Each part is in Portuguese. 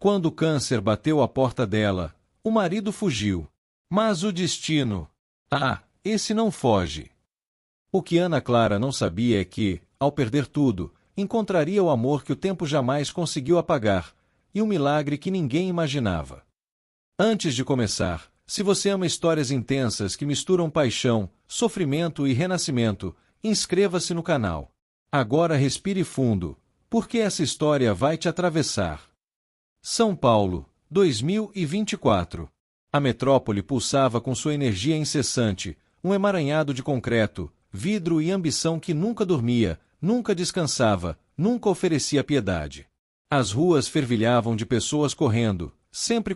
Quando o câncer bateu à porta dela, o marido fugiu. Mas o destino... esse não foge. O que Ana Clara não sabia é que, ao perder tudo, encontraria o amor que o tempo jamais conseguiu apagar, e um milagre que ninguém imaginava. Antes de começar, se você ama histórias intensas que misturam paixão, sofrimento e renascimento, inscreva-se no canal. Agora respire fundo, porque essa história vai te atravessar. São Paulo, 2024. A metrópole pulsava com sua energia incessante, um emaranhado de concreto, vidro e ambição que nunca dormia, nunca descansava, nunca oferecia piedade. As ruas fervilhavam de pessoas correndo, sempre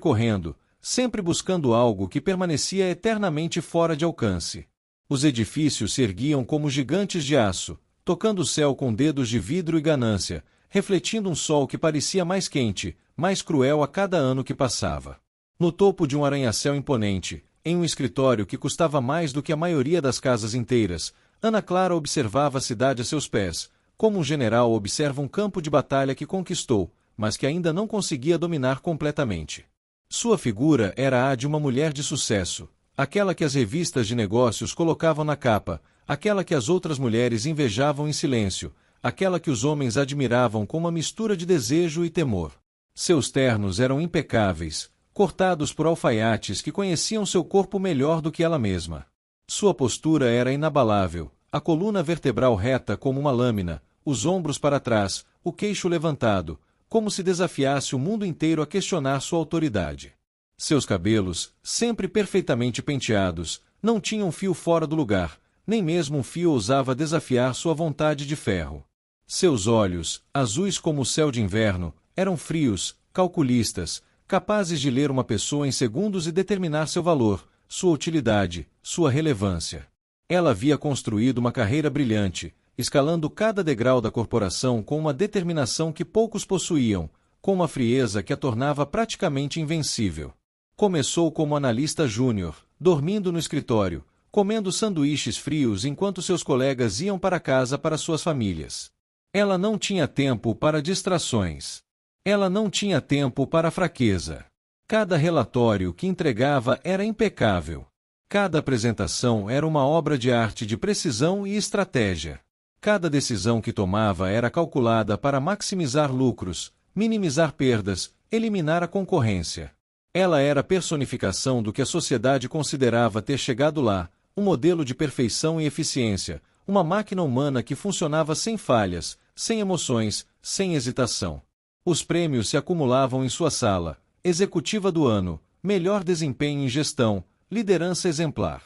buscando algo que permanecia eternamente fora de alcance. Os edifícios se erguiam como gigantes de aço, tocando o céu com dedos de vidro e ganância, refletindo um sol que parecia mais quente, mais cruel a cada ano que passava. No topo de um arranha-céu imponente, em um escritório que custava mais do que a maioria das casas inteiras, Ana Clara observava a cidade a seus pés, como um general observa um campo de batalha que conquistou, mas que ainda não conseguia dominar completamente. Sua figura era a de uma mulher de sucesso, aquela que as revistas de negócios colocavam na capa, aquela que as outras mulheres invejavam em silêncio, aquela que os homens admiravam com uma mistura de desejo e temor. Seus ternos eram impecáveis, cortados por alfaiates que conheciam seu corpo melhor do que ela mesma. Sua postura era inabalável, a coluna vertebral reta como uma lâmina, os ombros para trás, o queixo levantado, como se desafiasse o mundo inteiro a questionar sua autoridade. Seus cabelos, sempre perfeitamente penteados, não tinham fio fora do lugar, nem mesmo um fio ousava desafiar sua vontade de ferro. Seus olhos, azuis como o céu de inverno, eram frios, calculistas, capazes de ler uma pessoa em segundos e determinar seu valor, sua utilidade, sua relevância. Ela havia construído uma carreira brilhante, escalando cada degrau da corporação com uma determinação que poucos possuíam, com uma frieza que a tornava praticamente invencível. Começou como analista júnior, dormindo no escritório, comendo sanduíches frios enquanto seus colegas iam para casa para suas famílias. Ela não tinha tempo para distrações. Ela não tinha tempo para fraqueza. Cada relatório que entregava era impecável. Cada apresentação era uma obra de arte de precisão e estratégia. Cada decisão que tomava era calculada para maximizar lucros, minimizar perdas, eliminar a concorrência. Ela era a personificação do que a sociedade considerava ter chegado lá, um modelo de perfeição e eficiência, uma máquina humana que funcionava sem falhas, sem emoções, sem hesitação. Os prêmios se acumulavam em sua sala: executiva do ano, melhor desempenho em gestão, liderança exemplar.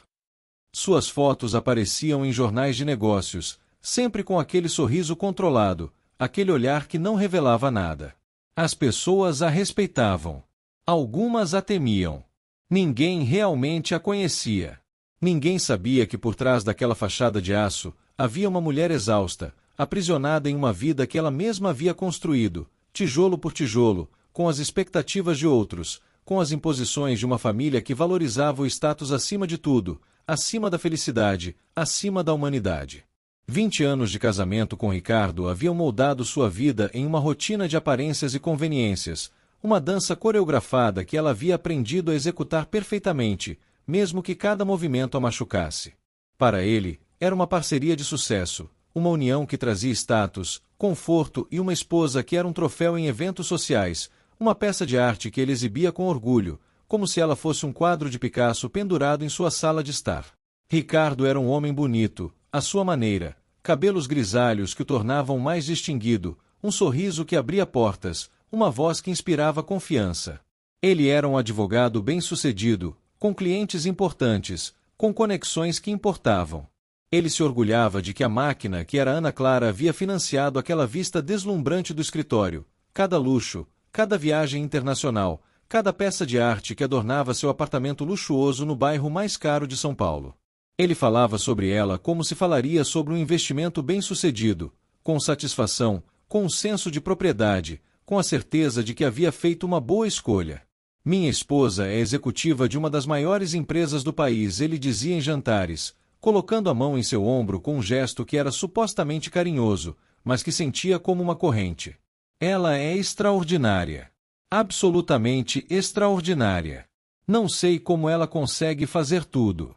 Suas fotos apareciam em jornais de negócios, sempre com aquele sorriso controlado, aquele olhar que não revelava nada. As pessoas a respeitavam. Algumas a temiam. Ninguém realmente a conhecia. Ninguém sabia que por trás daquela fachada de aço havia uma mulher exausta, aprisionada em uma vida que ela mesma havia construído, tijolo por tijolo, com as expectativas de outros, com as imposições de uma família que valorizava o status acima de tudo, acima da felicidade, acima da humanidade. 20 anos de casamento com Ricardo haviam moldado sua vida em uma rotina de aparências e conveniências, uma dança coreografada que ela havia aprendido a executar perfeitamente, mesmo que cada movimento a machucasse. Para ele, era uma parceria de sucesso, uma união que trazia status, conforto e uma esposa que era um troféu em eventos sociais, uma peça de arte que ele exibia com orgulho, como se ela fosse um quadro de Picasso pendurado em sua sala de estar. Ricardo era um homem bonito, à sua maneira, cabelos grisalhos que o tornavam mais distinguido, um sorriso que abria portas, uma voz que inspirava confiança. Ele era um advogado bem-sucedido, com clientes importantes, com conexões que importavam. Ele se orgulhava de que a máquina que era Ana Clara havia financiado aquela vista deslumbrante do escritório, cada luxo, cada viagem internacional, cada peça de arte que adornava seu apartamento luxuoso no bairro mais caro de São Paulo. Ele falava sobre ela como se falaria sobre um investimento bem-sucedido, com satisfação, com um senso de propriedade, com a certeza de que havia feito uma boa escolha. Minha esposa é executiva de uma das maiores empresas do país, ele dizia em jantares, colocando a mão em seu ombro com um gesto que era supostamente carinhoso, mas que sentia como uma corrente. Ela é extraordinária. Absolutamente extraordinária. Não sei como ela consegue fazer tudo.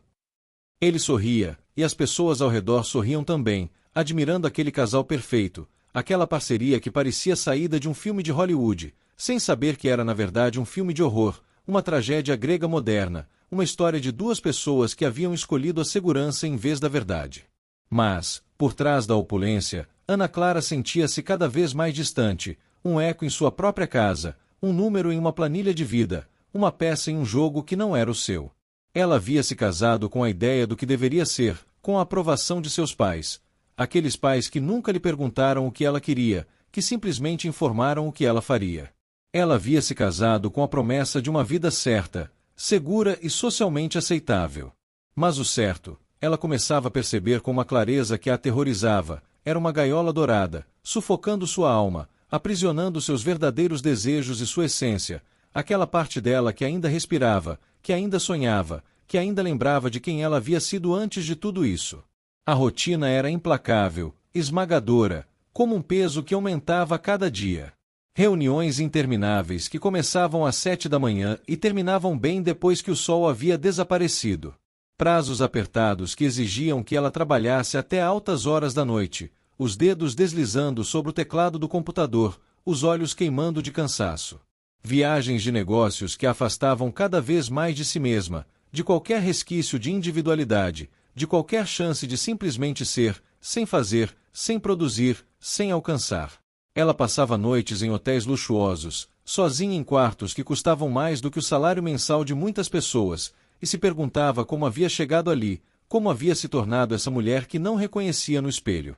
Ele sorria, e as pessoas ao redor sorriam também, admirando aquele casal perfeito, aquela parceria que parecia saída de um filme de Hollywood, sem saber que era na verdade um filme de horror, uma tragédia grega moderna, uma história de duas pessoas que haviam escolhido a segurança em vez da verdade. Mas, por trás da opulência, Ana Clara sentia-se cada vez mais distante, um eco em sua própria casa, um número em uma planilha de vida, uma peça em um jogo que não era o seu. Ela havia se casado com a ideia do que deveria ser, com a aprovação de seus pais, aqueles pais que nunca lhe perguntaram o que ela queria, que simplesmente informaram o que ela faria. Ela havia se casado com a promessa de uma vida certa, segura e socialmente aceitável. Mas o certo, ela começava a perceber com uma clareza que a aterrorizava, era uma gaiola dourada, sufocando sua alma, aprisionando seus verdadeiros desejos e sua essência, aquela parte dela que ainda respirava, que ainda sonhava, que ainda lembrava de quem ela havia sido antes de tudo isso. A rotina era implacável, esmagadora, como um peso que aumentava a cada dia. Reuniões intermináveis que começavam às 7 da manhã e terminavam bem depois que o sol havia desaparecido. Prazos apertados que exigiam que ela trabalhasse até altas horas da noite, os dedos deslizando sobre o teclado do computador, os olhos queimando de cansaço. Viagens de negócios que a afastavam cada vez mais de si mesma, de qualquer resquício de individualidade, de qualquer chance de simplesmente ser, sem fazer, sem produzir, sem alcançar. Ela passava noites em hotéis luxuosos, sozinha em quartos que custavam mais do que o salário mensal de muitas pessoas, e se perguntava como havia chegado ali, como havia se tornado essa mulher que não reconhecia no espelho.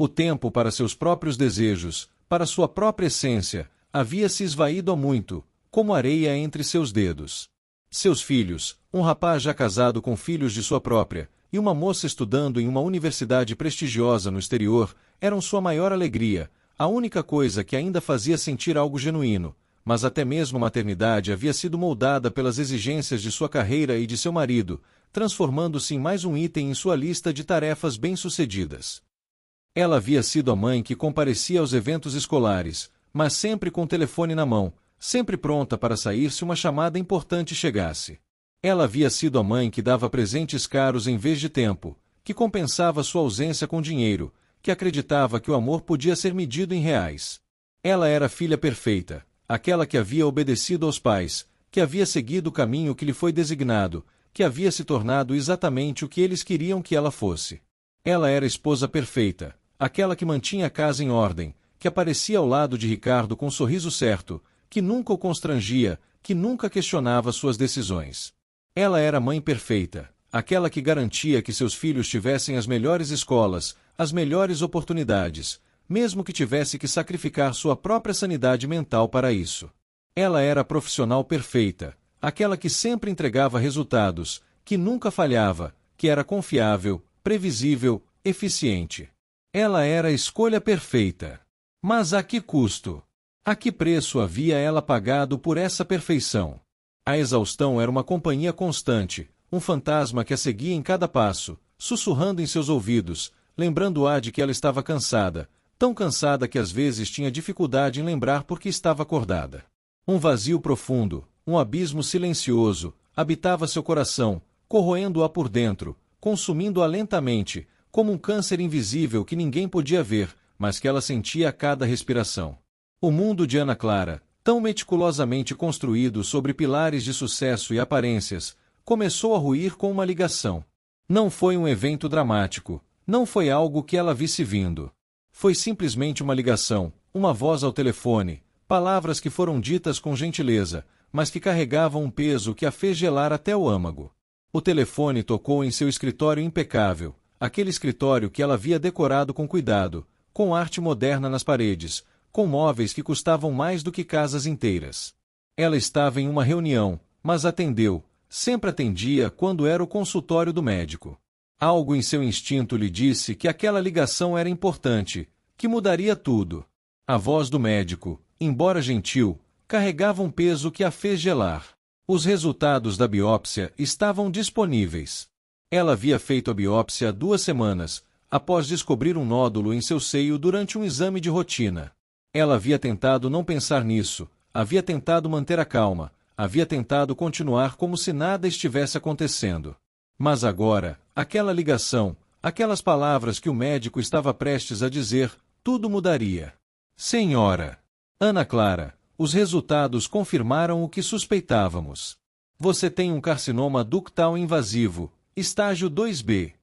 O tempo para seus próprios desejos, para sua própria essência, havia se esvaído há muito, como areia entre seus dedos. Seus filhos, um rapaz já casado com filhos de sua própria, e uma moça estudando em uma universidade prestigiosa no exterior, eram sua maior alegria, a única coisa que ainda fazia sentir algo genuíno, mas até mesmo a maternidade havia sido moldada pelas exigências de sua carreira e de seu marido, transformando-se em mais um item em sua lista de tarefas bem-sucedidas. Ela havia sido a mãe que comparecia aos eventos escolares, mas sempre com o telefone na mão, sempre pronta para sair se uma chamada importante chegasse. Ela havia sido a mãe que dava presentes caros em vez de tempo, que compensava sua ausência com dinheiro, que acreditava que o amor podia ser medido em reais. Ela era a filha perfeita, aquela que havia obedecido aos pais, que havia seguido o caminho que lhe foi designado, que havia se tornado exatamente o que eles queriam que ela fosse. Ela era a esposa perfeita, aquela que mantinha a casa em ordem, que aparecia ao lado de Ricardo com um sorriso certo, que nunca o constrangia, que nunca questionava suas decisões. Ela era a mãe perfeita, aquela que garantia que seus filhos tivessem as melhores escolas, as melhores oportunidades, mesmo que tivesse que sacrificar sua própria sanidade mental para isso. Ela era a profissional perfeita, aquela que sempre entregava resultados, que nunca falhava, que era confiável, previsível, eficiente. Ela era a escolha perfeita. Mas a que custo? A que preço havia ela pagado por essa perfeição? A exaustão era uma companhia constante, um fantasma que a seguia em cada passo, sussurrando em seus ouvidos, lembrando-a de que ela estava cansada, tão cansada que às vezes tinha dificuldade em lembrar por que estava acordada. Um vazio profundo, um abismo silencioso, habitava seu coração, corroendo-a por dentro, consumindo-a lentamente, como um câncer invisível que ninguém podia ver, mas que ela sentia a cada respiração. O mundo de Ana Clara, tão meticulosamente construído sobre pilares de sucesso e aparências, começou a ruir com uma ligação. Não foi um evento dramático, não foi algo que ela visse vindo. Foi simplesmente uma ligação, uma voz ao telefone, palavras que foram ditas com gentileza, mas que carregavam um peso que a fez gelar até o âmago. O telefone tocou em seu escritório impecável, aquele escritório que ela havia decorado com cuidado, com arte moderna nas paredes, com móveis que custavam mais do que casas inteiras. Ela estava em uma reunião, mas atendeu, sempre atendia quando era o consultório do médico. Algo em seu instinto lhe disse que aquela ligação era importante, que mudaria tudo. A voz do médico, embora gentil, carregava um peso que a fez gelar. Os resultados da biópsia estavam disponíveis. Ela havia feito a biópsia há 2 semanas, após descobrir um nódulo em seu seio durante um exame de rotina. Ela havia tentado não pensar nisso, havia tentado manter a calma, havia tentado continuar como se nada estivesse acontecendo. Mas agora, aquela ligação, aquelas palavras que o médico estava prestes a dizer, tudo mudaria. Senhora Ana Clara, os resultados confirmaram o que suspeitávamos. Você tem um carcinoma ductal invasivo, estágio 2B.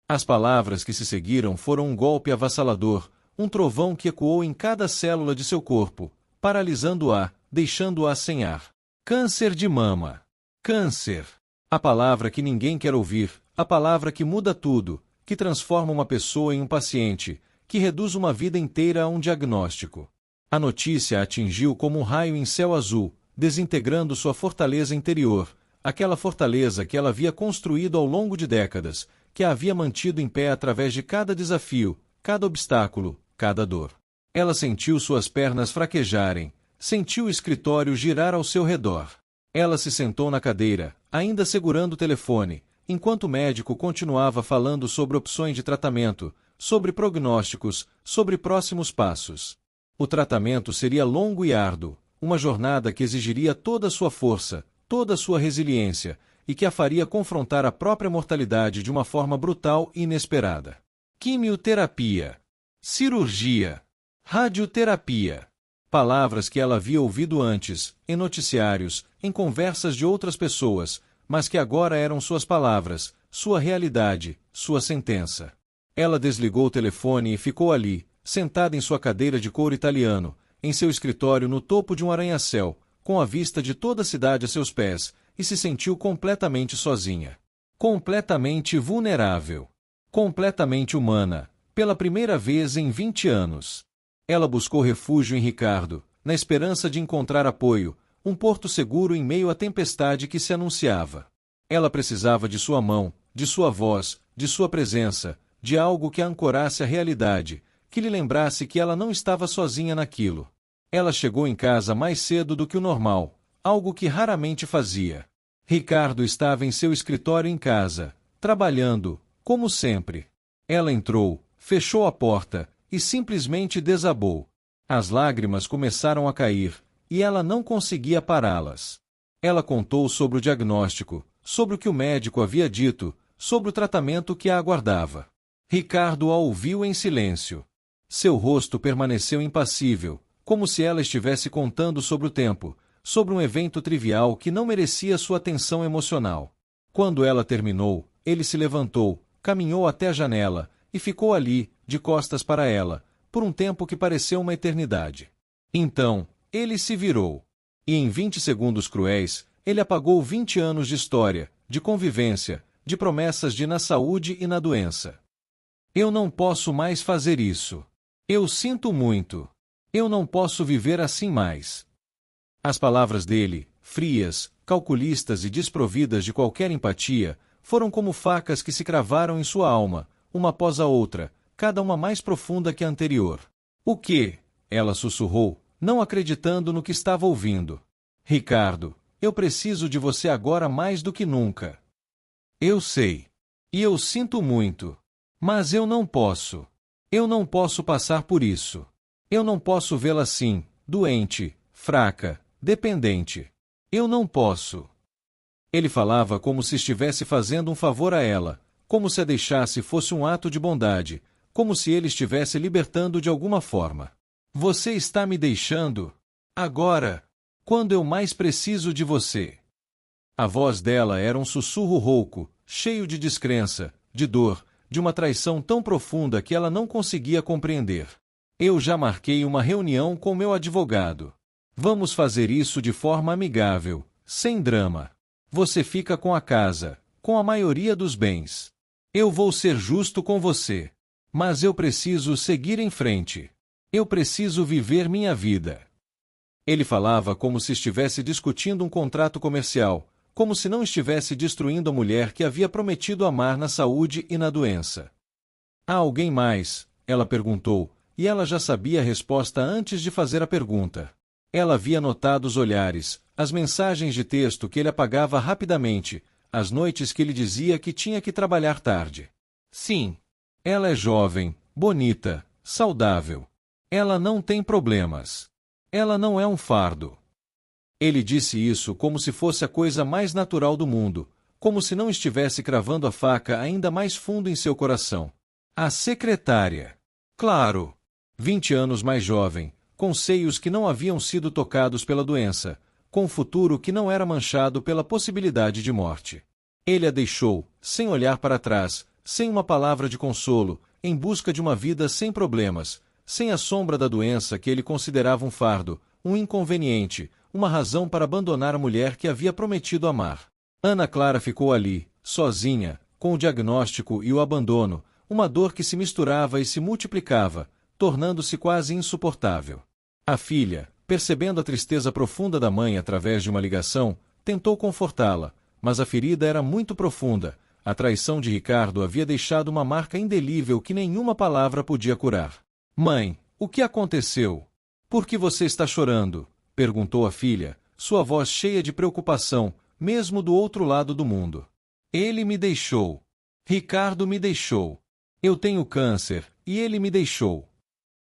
As palavras que se seguiram foram um golpe avassalador, um trovão que ecoou em cada célula de seu corpo, paralisando-a, deixando-a sem ar. Câncer de mama. Câncer. A palavra que ninguém quer ouvir, a palavra que muda tudo, que transforma uma pessoa em um paciente, que reduz uma vida inteira a um diagnóstico. A notícia a atingiu como um raio em céu azul, desintegrando sua fortaleza interior, aquela fortaleza que ela havia construído ao longo de décadas, que a havia mantido em pé através de cada desafio, cada obstáculo, cada dor. Ela sentiu suas pernas fraquejarem, sentiu o escritório girar ao seu redor. Ela se sentou na cadeira, ainda segurando o telefone, enquanto o médico continuava falando sobre opções de tratamento, sobre prognósticos, sobre próximos passos. O tratamento seria longo e árduo, uma jornada que exigiria toda a sua força, toda a sua resiliência, e que a faria confrontar a própria mortalidade de uma forma brutal e inesperada. Quimioterapia, cirurgia, radioterapia. Palavras que ela havia ouvido antes, em noticiários, em conversas de outras pessoas, mas que agora eram suas palavras, sua realidade, sua sentença. Ela desligou o telefone e ficou ali, sentada em sua cadeira de couro italiano, em seu escritório no topo de um arranha-céu, com a vista de toda a cidade a seus pés, e se sentiu completamente sozinha. Completamente vulnerável. Completamente humana, pela primeira vez em 20 anos. Ela buscou refúgio em Ricardo, na esperança de encontrar apoio, um porto seguro em meio à tempestade que se anunciava. Ela precisava de sua mão, de sua voz, de sua presença, de algo que a ancorasse à realidade, que lhe lembrasse que ela não estava sozinha naquilo. Ela chegou em casa mais cedo do que o normal, algo que raramente fazia. Ricardo estava em seu escritório em casa, trabalhando, como sempre. Ela entrou, fechou a porta, e simplesmente desabou. As lágrimas começaram a cair, e ela não conseguia pará-las. Ela contou sobre o diagnóstico, sobre o que o médico havia dito, sobre o tratamento que a aguardava. Ricardo a ouviu em silêncio. Seu rosto permaneceu impassível, como se ela estivesse contando sobre o tempo, sobre um evento trivial que não merecia sua atenção emocional. Quando ela terminou, ele se levantou, caminhou até a janela, e ficou ali, de costas para ela, por um tempo que pareceu uma eternidade. Então, ele se virou. E em 20 segundos cruéis, ele apagou 20 anos de história, de convivência, de promessas de na saúde e na doença. Eu não posso mais fazer isso. Eu sinto muito. Eu não posso viver assim mais. As palavras dele, frias, calculistas e desprovidas de qualquer empatia, foram como facas que se cravaram em sua alma, uma após a outra, cada uma mais profunda que a anterior. O quê? Ela sussurrou, não acreditando no que estava ouvindo. Ricardo, eu preciso de você agora mais do que nunca. Eu sei. E eu sinto muito. Mas eu não posso. Eu não posso passar por isso. Eu não posso vê-la assim, doente, fraca, dependente. Eu não posso. Ele falava como se estivesse fazendo um favor a ela, como se a deixasse fosse um ato de bondade, como se ele estivesse libertando de alguma forma. Você está me deixando? Agora, quando eu mais preciso de você. A voz dela era um sussurro rouco, cheio de descrença, de dor, de uma traição tão profunda que ela não conseguia compreender. Eu já marquei uma reunião com meu advogado. Vamos fazer isso de forma amigável, sem drama. Você fica com a casa, com a maioria dos bens. Eu vou ser justo com você. Mas eu preciso seguir em frente. Eu preciso viver minha vida. Ele falava como se estivesse discutindo um contrato comercial, como se não estivesse destruindo a mulher que havia prometido amar na saúde e na doença. Há alguém mais? Ela perguntou, e ela já sabia a resposta antes de fazer a pergunta. Ela havia notado os olhares, as mensagens de texto que ele apagava rapidamente, as noites que ele dizia que tinha que trabalhar tarde. Sim. Ela é jovem, bonita, saudável. Ela não tem problemas. Ela não é um fardo. Ele disse isso como se fosse a coisa mais natural do mundo, como se não estivesse cravando a faca ainda mais fundo em seu coração. A secretária. Claro. 20 anos mais jovem, com seios que não haviam sido tocados pela doença, com um futuro que não era manchado pela possibilidade de morte. Ele a deixou, sem olhar para trás, sem uma palavra de consolo, em busca de uma vida sem problemas, sem a sombra da doença que ele considerava um fardo, um inconveniente, uma razão para abandonar a mulher que havia prometido amar. Ana Clara ficou ali, sozinha, com o diagnóstico e o abandono, uma dor que se misturava e se multiplicava, tornando-se quase insuportável. A filha, percebendo a tristeza profunda da mãe através de uma ligação, tentou confortá-la, mas a ferida era muito profunda. A traição de Ricardo havia deixado uma marca indelível que nenhuma palavra podia curar. Mãe, o que aconteceu? Por que você está chorando? Perguntou a filha, sua voz cheia de preocupação, mesmo do outro lado do mundo. Ele me deixou. Ricardo me deixou. Eu tenho câncer, e ele me deixou.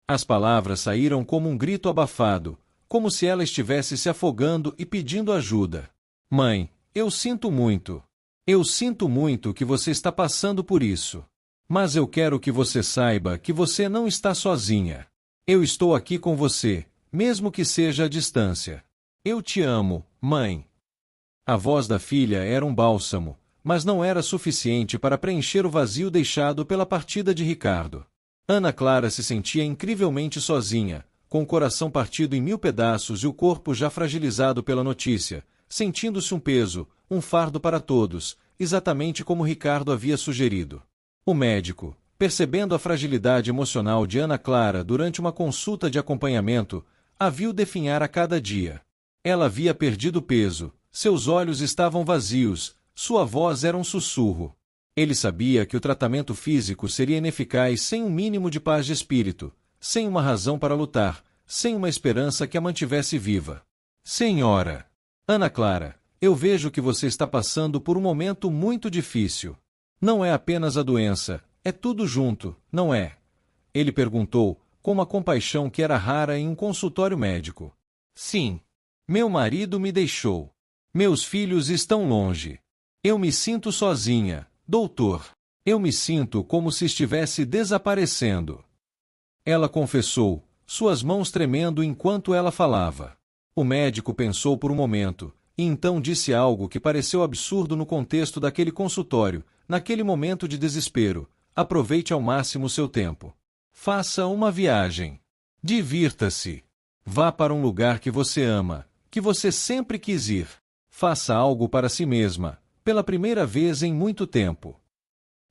As palavras saíram como um grito abafado, como se ela estivesse se afogando e pedindo ajuda. Mãe, eu sinto muito. Eu sinto muito que você está passando por isso. Mas eu quero que você saiba que você não está sozinha. Eu estou aqui com você, mesmo que seja à distância. Eu te amo, mãe. A voz da filha era um bálsamo, mas não era suficiente para preencher o vazio deixado pela partida de Ricardo. Ana Clara se sentia incrivelmente sozinha, com o coração partido em 1000 pedaços e o corpo já fragilizado pela notícia, sentindo-se um peso, um fardo para todos, exatamente como Ricardo havia sugerido. O médico, percebendo a fragilidade emocional de Ana Clara durante uma consulta de acompanhamento, a viu definhar a cada dia. Ela havia perdido peso, seus olhos estavam vazios, sua voz era um sussurro. Ele sabia que o tratamento físico seria ineficaz sem um mínimo de paz de espírito, sem uma razão para lutar, sem uma esperança que a mantivesse viva. Senhora! Ana Clara, eu vejo que você está passando por um momento muito difícil. Não é apenas a doença, é tudo junto, não é? Ele perguntou, com uma compaixão que era rara em um consultório médico. Sim. Meu marido me deixou. Meus filhos estão longe. Eu me sinto sozinha, doutor. Eu me sinto como se estivesse desaparecendo. Ela confessou, suas mãos tremendo enquanto ela falava. O médico pensou por um momento, e então disse algo que pareceu absurdo no contexto daquele consultório, naquele momento de desespero. Aproveite ao máximo seu tempo. Faça uma viagem. Divirta-se. Vá para um lugar que você ama, que você sempre quis ir. Faça algo para si mesma, pela primeira vez em muito tempo.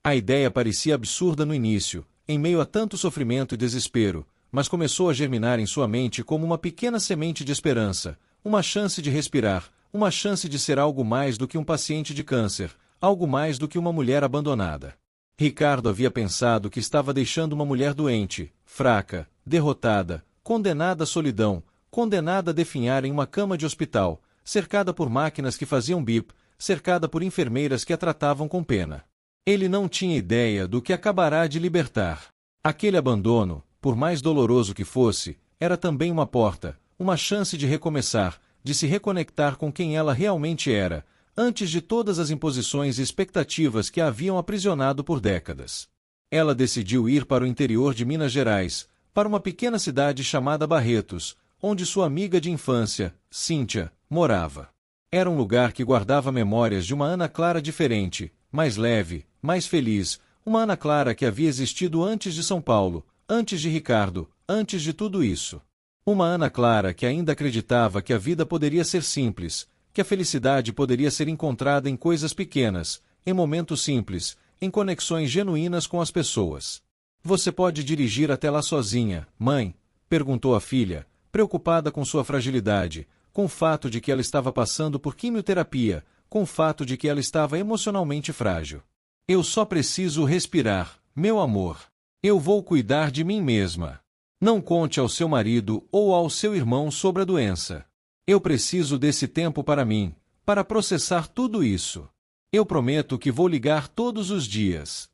A ideia parecia absurda no início, em meio a tanto sofrimento e desespero, mas começou a germinar em sua mente como uma pequena semente de esperança, uma chance de respirar, uma chance de ser algo mais do que um paciente de câncer, algo mais do que uma mulher abandonada. Ricardo havia pensado que estava deixando uma mulher doente, fraca, derrotada, condenada à solidão, condenada a definhar em uma cama de hospital, cercada por máquinas que faziam bip, cercada por enfermeiras que a tratavam com pena. Ele não tinha ideia do que acabará de libertar. Aquele abandono, por mais doloroso que fosse, era também uma porta, uma chance de recomeçar, de se reconectar com quem ela realmente era, antes de todas as imposições e expectativas que a haviam aprisionado por décadas. Ela decidiu ir para o interior de Minas Gerais, para uma pequena cidade chamada Barretos, onde sua amiga de infância, Cíntia, morava. Era um lugar que guardava memórias de uma Ana Clara diferente, mais leve, mais feliz, uma Ana Clara que havia existido antes de São Paulo, antes de Ricardo, antes de tudo isso. Uma Ana Clara que ainda acreditava que a vida poderia ser simples, que a felicidade poderia ser encontrada em coisas pequenas, em momentos simples, em conexões genuínas com as pessoas. Você pode dirigir até lá sozinha, mãe? Perguntou a filha, preocupada com sua fragilidade, com o fato de que ela estava passando por quimioterapia, com o fato de que ela estava emocionalmente frágil. Eu só preciso respirar, meu amor. Eu vou cuidar de mim mesma. Não conte ao seu marido ou ao seu irmão sobre a doença. Eu preciso desse tempo para mim, para processar tudo isso. Eu prometo que vou ligar todos os dias.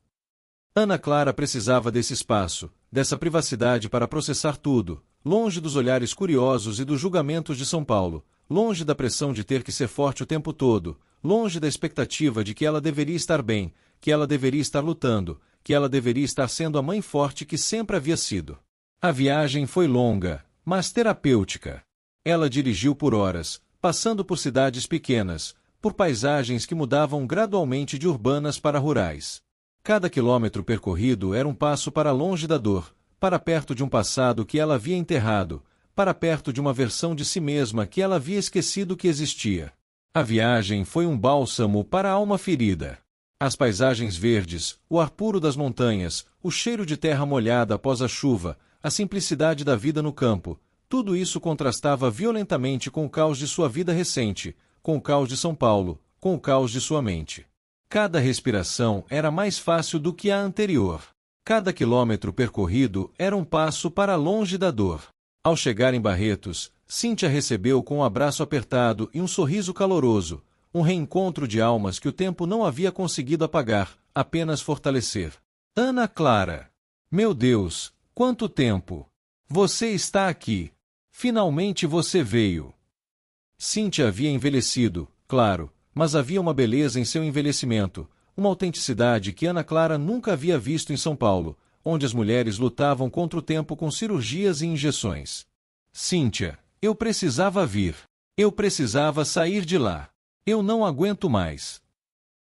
Ana Clara precisava desse espaço, dessa privacidade para processar tudo, longe dos olhares curiosos e dos julgamentos de São Paulo, longe da pressão de ter que ser forte o tempo todo, longe da expectativa de que ela deveria estar bem, que ela deveria estar lutando, que ela deveria estar sendo a mãe forte que sempre havia sido. A viagem foi longa, mas terapêutica. Ela dirigiu por horas, passando por cidades pequenas, por paisagens que mudavam gradualmente de urbanas para rurais. Cada quilômetro percorrido era um passo para longe da dor, para perto de um passado que ela havia enterrado, para perto de uma versão de si mesma que ela havia esquecido que existia. A viagem foi um bálsamo para a alma ferida. As paisagens verdes, o ar puro das montanhas, o cheiro de terra molhada após a chuva, a simplicidade da vida no campo, tudo isso contrastava violentamente com o caos de sua vida recente, com o caos de São Paulo, com o caos de sua mente. Cada respiração era mais fácil do que a anterior. Cada quilômetro percorrido era um passo para longe da dor. Ao chegar em Barretos, Cíntia recebeu com um abraço apertado e um sorriso caloroso, um reencontro de almas que o tempo não havia conseguido apagar, apenas fortalecer. Ana Clara! Meu Deus, quanto tempo! Você está aqui! Finalmente você veio! Cíntia havia envelhecido, claro, mas havia uma beleza em seu envelhecimento, uma autenticidade que Ana Clara nunca havia visto em São Paulo, onde as mulheres lutavam contra o tempo com cirurgias e injeções. Cíntia, eu precisava vir. Eu precisava sair de lá. Eu não aguento mais.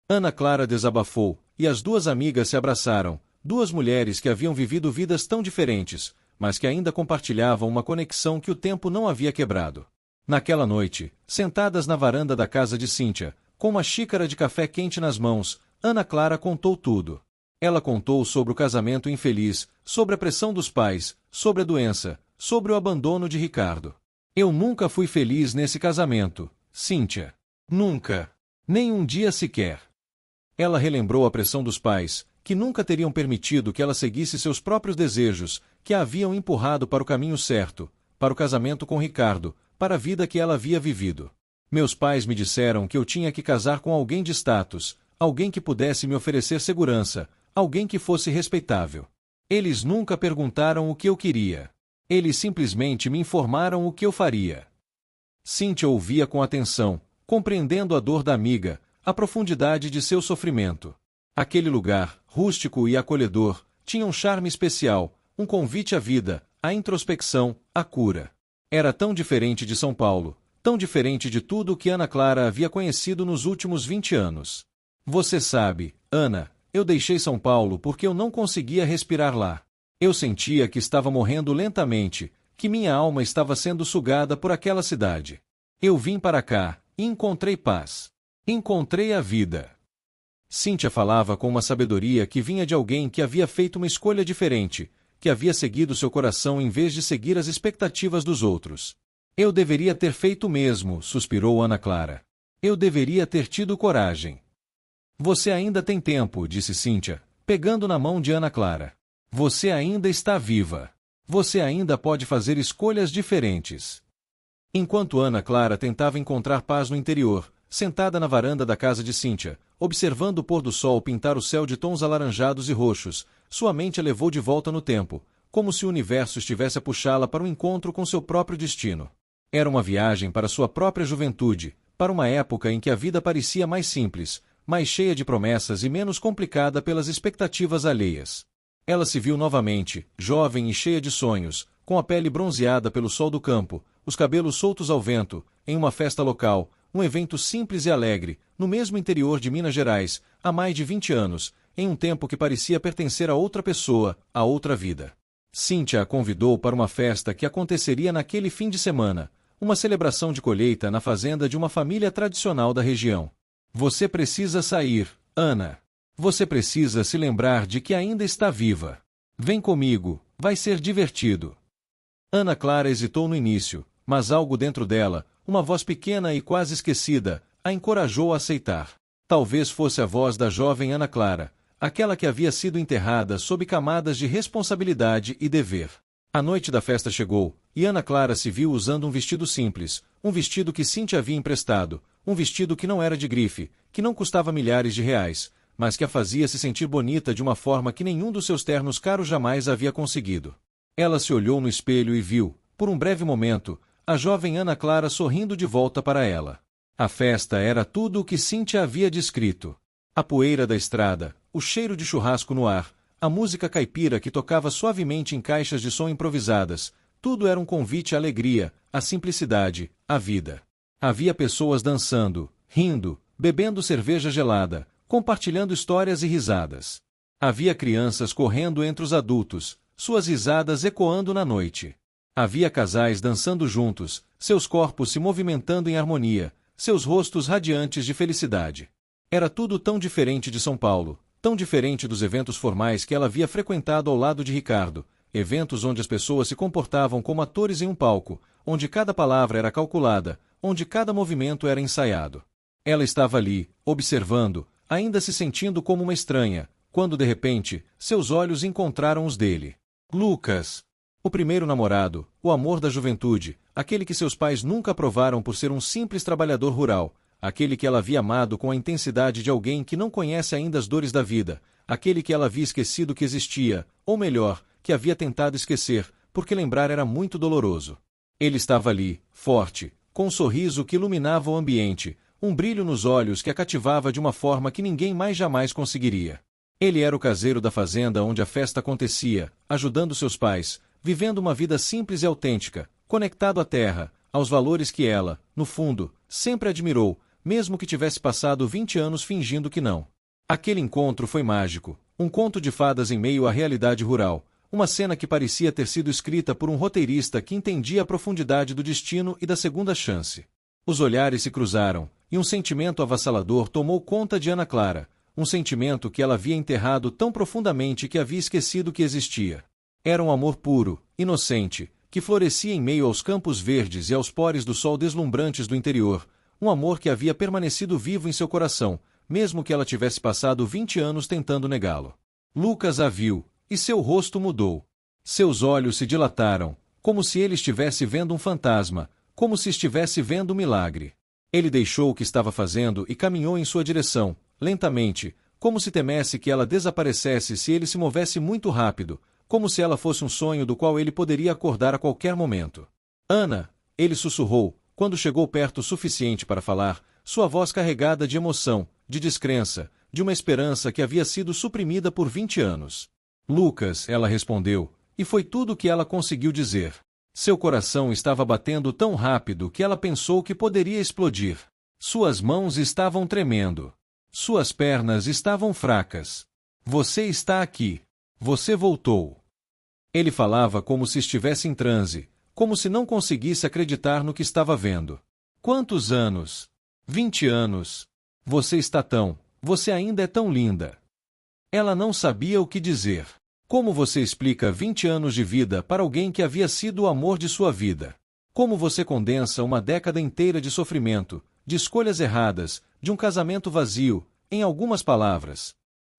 Ana Clara desabafou, e as duas amigas se abraçaram, duas mulheres que haviam vivido vidas tão diferentes, mas que ainda compartilhavam uma conexão que o tempo não havia quebrado. Naquela noite, sentadas na varanda da casa de Cíntia, com uma xícara de café quente nas mãos, Ana Clara contou tudo. Ela contou sobre o casamento infeliz, sobre a pressão dos pais, sobre a doença, sobre o abandono de Ricardo. Eu nunca fui feliz nesse casamento, Cíntia. Nunca. Nem um dia sequer. Ela relembrou a pressão dos pais, que nunca teriam permitido que ela seguisse seus próprios desejos, que a haviam empurrado para o caminho certo, para o casamento com Ricardo, para a vida que ela havia vivido. Meus pais me disseram que eu tinha que casar com alguém de status, alguém que pudesse me oferecer segurança, alguém que fosse respeitável. Eles nunca perguntaram o que eu queria. Eles simplesmente me informaram o que eu faria. Cíntia ouvia com atenção, compreendendo a dor da amiga, a profundidade de seu sofrimento. Aquele lugar, rústico e acolhedor, tinha um charme especial, um convite à vida, à introspecção, à cura. Era tão diferente de São Paulo, tão diferente de tudo o que Ana Clara havia conhecido nos últimos 20 anos. Você sabe, Ana, eu deixei São Paulo porque eu não conseguia respirar lá. Eu sentia que estava morrendo lentamente, que minha alma estava sendo sugada por aquela cidade. Eu vim para cá, e encontrei paz. Encontrei a vida. Cíntia falava com uma sabedoria que vinha de alguém que havia feito uma escolha diferente, que havia seguido seu coração em vez de seguir as expectativas dos outros. Eu deveria ter feito o mesmo, suspirou Ana Clara. Eu deveria ter tido coragem. Você ainda tem tempo, disse Cíntia, pegando na mão de Ana Clara. Você ainda está viva. Você ainda pode fazer escolhas diferentes. Enquanto Ana Clara tentava encontrar paz no interior, sentada na varanda da casa de Cíntia, observando o pôr do sol pintar o céu de tons alaranjados e roxos, sua mente a levou de volta no tempo, como se o universo estivesse a puxá-la para o encontro com seu próprio destino. Era uma viagem para sua própria juventude, para uma época em que a vida parecia mais simples, mais cheia de promessas e menos complicada pelas expectativas alheias. Ela se viu novamente, jovem e cheia de sonhos, com a pele bronzeada pelo sol do campo, os cabelos soltos ao vento, em uma festa local, um evento simples e alegre, no mesmo interior de Minas Gerais, há mais de 20 anos, em um tempo que parecia pertencer a outra pessoa, a outra vida. Cíntia a convidou para uma festa que aconteceria naquele fim de semana, uma celebração de colheita na fazenda de uma família tradicional da região. Você precisa sair, Ana. Você precisa se lembrar de que ainda está viva. Vem comigo, vai ser divertido. Ana Clara hesitou no início, mas algo dentro dela, uma voz pequena e quase esquecida, a encorajou a aceitar. Talvez fosse a voz da jovem Ana Clara, aquela que havia sido enterrada sob camadas de responsabilidade e dever. A noite da festa chegou, e Ana Clara se viu usando um vestido simples, um vestido que Cíntia havia emprestado, um vestido que não era de grife, que não custava milhares de reais, mas que a fazia se sentir bonita de uma forma que nenhum dos seus ternos caros jamais havia conseguido. Ela se olhou no espelho e viu, por um breve momento, a jovem Ana Clara sorrindo de volta para ela. A festa era tudo o que Cíntia havia descrito. A poeira da estrada, o cheiro de churrasco no ar, a música caipira que tocava suavemente em caixas de som improvisadas, tudo era um convite à alegria, à simplicidade, à vida. Havia pessoas dançando, rindo, bebendo cerveja gelada, compartilhando histórias e risadas. Havia crianças correndo entre os adultos, suas risadas ecoando na noite. Havia casais dançando juntos, seus corpos se movimentando em harmonia, seus rostos radiantes de felicidade. Era tudo tão diferente de São Paulo, tão diferente dos eventos formais que ela havia frequentado ao lado de Ricardo, eventos onde as pessoas se comportavam como atores em um palco, onde cada palavra era calculada, onde cada movimento era ensaiado. Ela estava ali, observando, ainda se sentindo como uma estranha, quando de repente, seus olhos encontraram os dele. Lucas. O primeiro namorado, o amor da juventude, aquele que seus pais nunca aprovaram por ser um simples trabalhador rural, aquele que ela havia amado com a intensidade de alguém que não conhece ainda as dores da vida, aquele que ela havia esquecido que existia, ou melhor, que havia tentado esquecer, porque lembrar era muito doloroso. Ele estava ali, forte, com um sorriso que iluminava o ambiente, um brilho nos olhos que a cativava de uma forma que ninguém mais jamais conseguiria. Ele era o caseiro da fazenda onde a festa acontecia, ajudando seus pais, vivendo uma vida simples e autêntica, conectado à terra, aos valores que ela, no fundo, sempre admirou, mesmo que tivesse passado 20 anos fingindo que não. Aquele encontro foi mágico, um conto de fadas em meio à realidade rural, uma cena que parecia ter sido escrita por um roteirista que entendia a profundidade do destino e da segunda chance. Os olhares se cruzaram, e um sentimento avassalador tomou conta de Ana Clara, um sentimento que ela havia enterrado tão profundamente que havia esquecido que existia. Era um amor puro, inocente, que florescia em meio aos campos verdes e aos pores do sol deslumbrantes do interior, um amor que havia permanecido vivo em seu coração, mesmo que ela tivesse passado 20 anos tentando negá-lo. Lucas a viu, e seu rosto mudou. Seus olhos se dilataram, como se ele estivesse vendo um fantasma, como se estivesse vendo um milagre. Ele deixou o que estava fazendo e caminhou em sua direção, lentamente, como se temesse que ela desaparecesse se ele se movesse muito rápido, como se ela fosse um sonho do qual ele poderia acordar a qualquer momento. Ana, ele sussurrou, quando chegou perto o suficiente para falar, sua voz carregada de emoção, de descrença, de uma esperança que havia sido suprimida por 20 anos. Lucas, ela respondeu, e foi tudo o que ela conseguiu dizer. Seu coração estava batendo tão rápido que ela pensou que poderia explodir. Suas mãos estavam tremendo. Suas pernas estavam fracas. Você está aqui. Você voltou. Ele falava como se estivesse em transe, como se não conseguisse acreditar no que estava vendo. Quantos anos? 20 anos. Você está tão... Você ainda é tão linda. Ela não sabia o que dizer. Como você explica 20 anos de vida para alguém que havia sido o amor de sua vida? Como você condensa uma década inteira de sofrimento, de escolhas erradas, de um casamento vazio, em algumas palavras?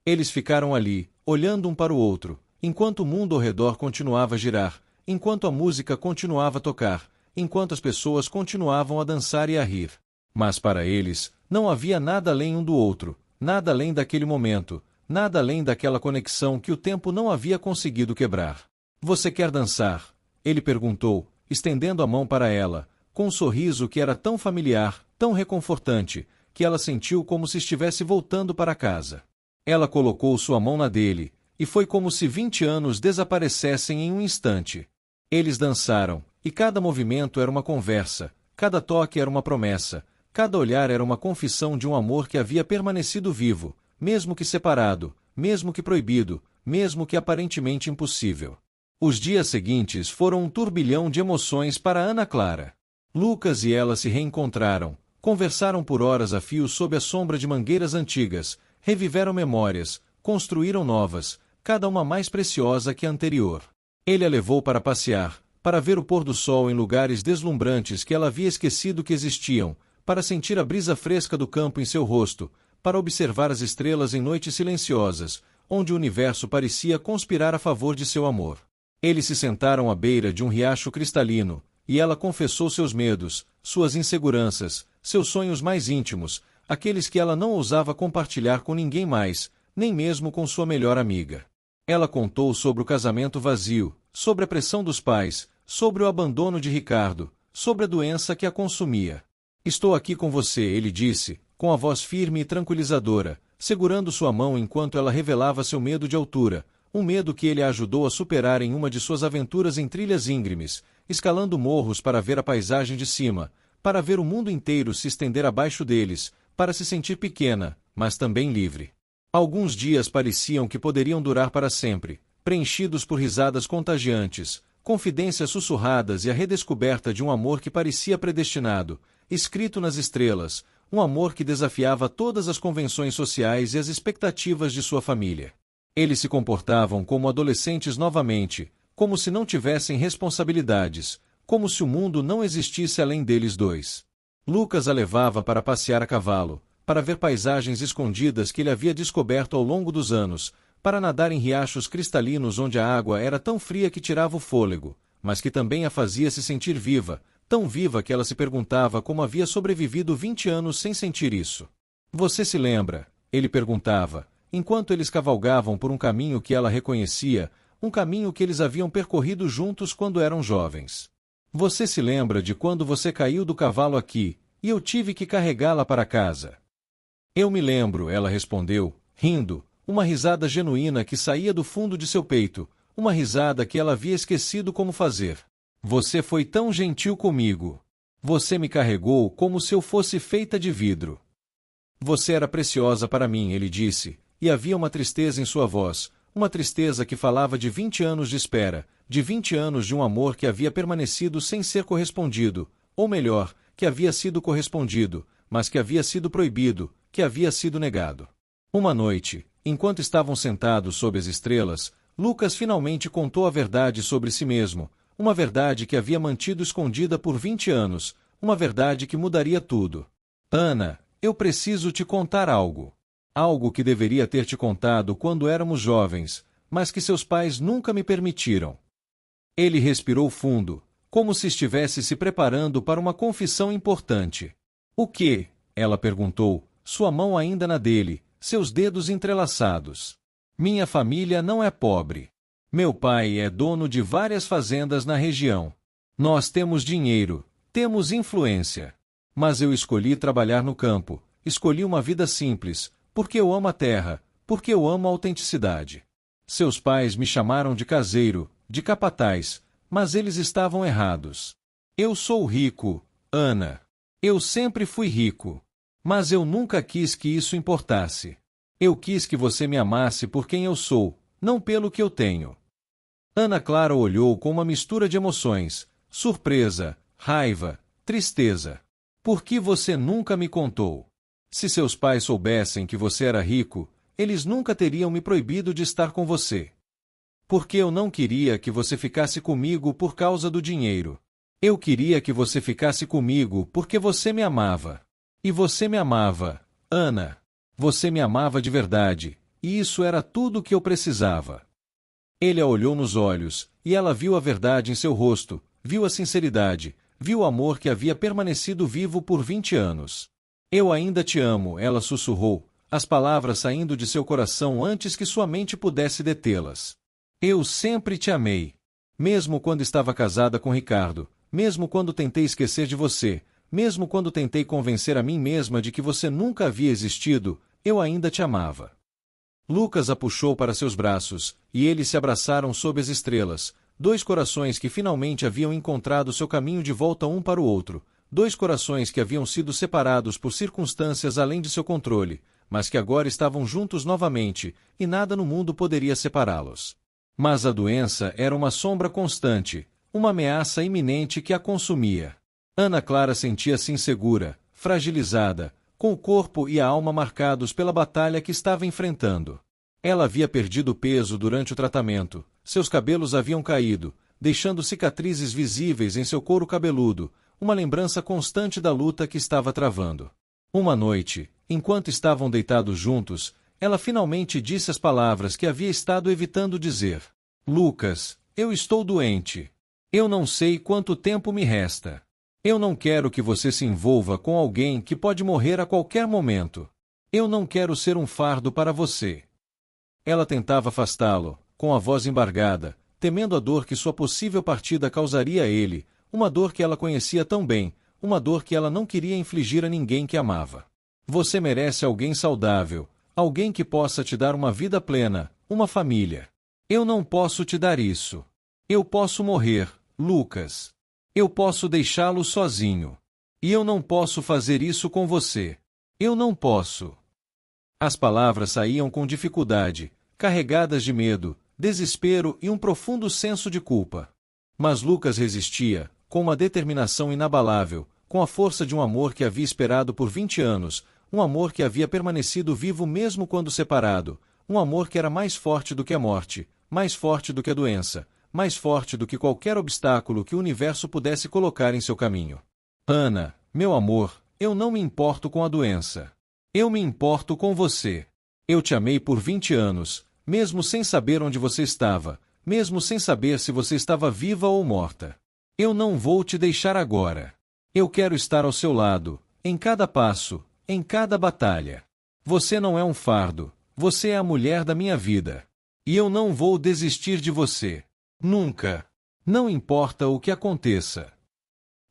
Eles ficaram ali, olhando um para o outro, enquanto o mundo ao redor continuava a girar, enquanto a música continuava a tocar, enquanto as pessoas continuavam a dançar e a rir. Mas para eles, não havia nada além um do outro, nada além daquele momento, nada além daquela conexão que o tempo não havia conseguido quebrar. Você quer dançar? Ele perguntou, estendendo a mão para ela, com um sorriso que era tão familiar, tão reconfortante, que ela sentiu como se estivesse voltando para casa. Ela colocou sua mão na dele, e foi como se 20 anos desaparecessem em um instante. Eles dançaram, e cada movimento era uma conversa, cada toque era uma promessa, cada olhar era uma confissão de um amor que havia permanecido vivo, mesmo que separado, mesmo que proibido, mesmo que aparentemente impossível. Os dias seguintes foram um turbilhão de emoções para Ana Clara. Lucas e ela se reencontraram, conversaram por horas a fio sob a sombra de mangueiras antigas, reviveram memórias, construíram novas, cada uma mais preciosa que a anterior. Ele a levou para passear, para ver o pôr do sol em lugares deslumbrantes que ela havia esquecido que existiam, para sentir a brisa fresca do campo em seu rosto, para observar as estrelas em noites silenciosas, onde o universo parecia conspirar a favor de seu amor. Eles se sentaram à beira de um riacho cristalino, e ela confessou seus medos, suas inseguranças, seus sonhos mais íntimos, aqueles que ela não ousava compartilhar com ninguém mais, nem mesmo com sua melhor amiga. Ela contou sobre o casamento vazio, sobre a pressão dos pais, sobre o abandono de Ricardo, sobre a doença que a consumia. Estou aqui com você, ele disse, com a voz firme e tranquilizadora, segurando sua mão enquanto ela revelava seu medo de altura, um medo que ele a ajudou a superar em uma de suas aventuras em trilhas íngremes, escalando morros para ver a paisagem de cima, para ver o mundo inteiro se estender abaixo deles, para se sentir pequena, mas também livre. Alguns dias pareciam que poderiam durar para sempre, preenchidos por risadas contagiantes, confidências sussurradas e a redescoberta de um amor que parecia predestinado, escrito nas estrelas, um amor que desafiava todas as convenções sociais e as expectativas de sua família. Eles se comportavam como adolescentes novamente, como se não tivessem responsabilidades, como se o mundo não existisse além deles dois. Lucas a levava para passear a cavalo, para ver paisagens escondidas que ele havia descoberto ao longo dos anos, para nadar em riachos cristalinos onde a água era tão fria que tirava o fôlego, mas que também a fazia se sentir viva, tão viva que ela se perguntava como havia sobrevivido 20 anos sem sentir isso. Você se lembra? Ele perguntava, enquanto eles cavalgavam por um caminho que ela reconhecia, um caminho que eles haviam percorrido juntos quando eram jovens. Você se lembra de quando você caiu do cavalo aqui, e eu tive que carregá-la para casa? Eu me lembro, ela respondeu, rindo, uma risada genuína que saía do fundo de seu peito, uma risada que ela havia esquecido como fazer. Você foi tão gentil comigo. Você me carregou como se eu fosse feita de vidro. Você era preciosa para mim, ele disse, e havia uma tristeza em sua voz, uma tristeza que falava de 20 anos de espera, de 20 anos de um amor que havia permanecido sem ser correspondido, ou melhor, que havia sido correspondido, mas que havia sido proibido, que havia sido negado. Uma noite, enquanto estavam sentados sob as estrelas, Lucas finalmente contou a verdade sobre si mesmo, uma verdade que havia mantido escondida por 20 anos, uma verdade que mudaria tudo. Ana, eu preciso te contar algo. Algo que deveria ter te contado quando éramos jovens, mas que seus pais nunca me permitiram. Ele respirou fundo, como se estivesse se preparando para uma confissão importante. O quê? Ela perguntou, sua mão ainda na dele, seus dedos entrelaçados. Minha família não é pobre. Meu pai é dono de várias fazendas na região. Nós temos dinheiro, temos influência. Mas eu escolhi trabalhar no campo, escolhi uma vida simples, porque eu amo a terra, porque eu amo a autenticidade. Seus pais me chamaram de caseiro, de capataz, mas eles estavam errados. Eu sou rico, Ana. Eu sempre fui rico. Mas eu nunca quis que isso importasse. Eu quis que você me amasse por quem eu sou, não pelo que eu tenho. Ana Clara olhou com uma mistura de emoções, surpresa, raiva, tristeza. Por que você nunca me contou? Se seus pais soubessem que você era rico, eles nunca teriam me proibido de estar com você. Porque eu não queria que você ficasse comigo por causa do dinheiro. Eu queria que você ficasse comigo porque você me amava. E você me amava, Ana. Você me amava de verdade, e isso era tudo o que eu precisava. Ele a olhou nos olhos, e ela viu a verdade em seu rosto, viu a sinceridade, viu o amor que havia permanecido vivo por 20 anos. Eu ainda te amo, ela sussurrou, as palavras saindo de seu coração antes que sua mente pudesse detê-las. Eu sempre te amei. Mesmo quando estava casada com Ricardo, mesmo quando tentei esquecer de você, mesmo quando tentei convencer a mim mesma de que você nunca havia existido, eu ainda te amava. Lucas a puxou para seus braços, e eles se abraçaram sob as estrelas, dois corações que finalmente haviam encontrado seu caminho de volta um para o outro, dois corações que haviam sido separados por circunstâncias além de seu controle, mas que agora estavam juntos novamente, e nada no mundo poderia separá-los. Mas a doença era uma sombra constante, uma ameaça iminente que a consumia. Ana Clara sentia-se insegura, fragilizada, com o corpo e a alma marcados pela batalha que estava enfrentando. Ela havia perdido peso durante o tratamento, seus cabelos haviam caído, deixando cicatrizes visíveis em seu couro cabeludo, uma lembrança constante da luta que estava travando. Uma noite, enquanto estavam deitados juntos, ela finalmente disse as palavras que havia estado evitando dizer. Lucas, eu estou doente. Eu não sei quanto tempo me resta. Eu não quero que você se envolva com alguém que pode morrer a qualquer momento. Eu não quero ser um fardo para você. Ela tentava afastá-lo, com a voz embargada, temendo a dor que sua possível partida causaria a ele, uma dor que ela conhecia tão bem, uma dor que ela não queria infligir a ninguém que amava. Você merece alguém saudável, alguém que possa te dar uma vida plena, uma família. Eu não posso te dar isso. Eu posso morrer, Lucas. Eu posso deixá-lo sozinho. E eu não posso fazer isso com você. Eu não posso. As palavras saíam com dificuldade, carregadas de medo, desespero e um profundo senso de culpa. Mas Lucas resistia, com uma determinação inabalável, com a força de um amor que havia esperado por 20 anos, um amor que havia permanecido vivo mesmo quando separado, um amor que era mais forte do que a morte, mais forte do que a doença, mais forte do que qualquer obstáculo que o universo pudesse colocar em seu caminho. Ana, meu amor, eu não me importo com a doença. Eu me importo com você. Eu te amei por 20 anos, mesmo sem saber onde você estava, mesmo sem saber se você estava viva ou morta. Eu não vou te deixar agora. Eu quero estar ao seu lado, em cada passo, em cada batalha. Você não é um fardo, você é a mulher da minha vida. E eu não vou desistir de você. Nunca. Não importa o que aconteça.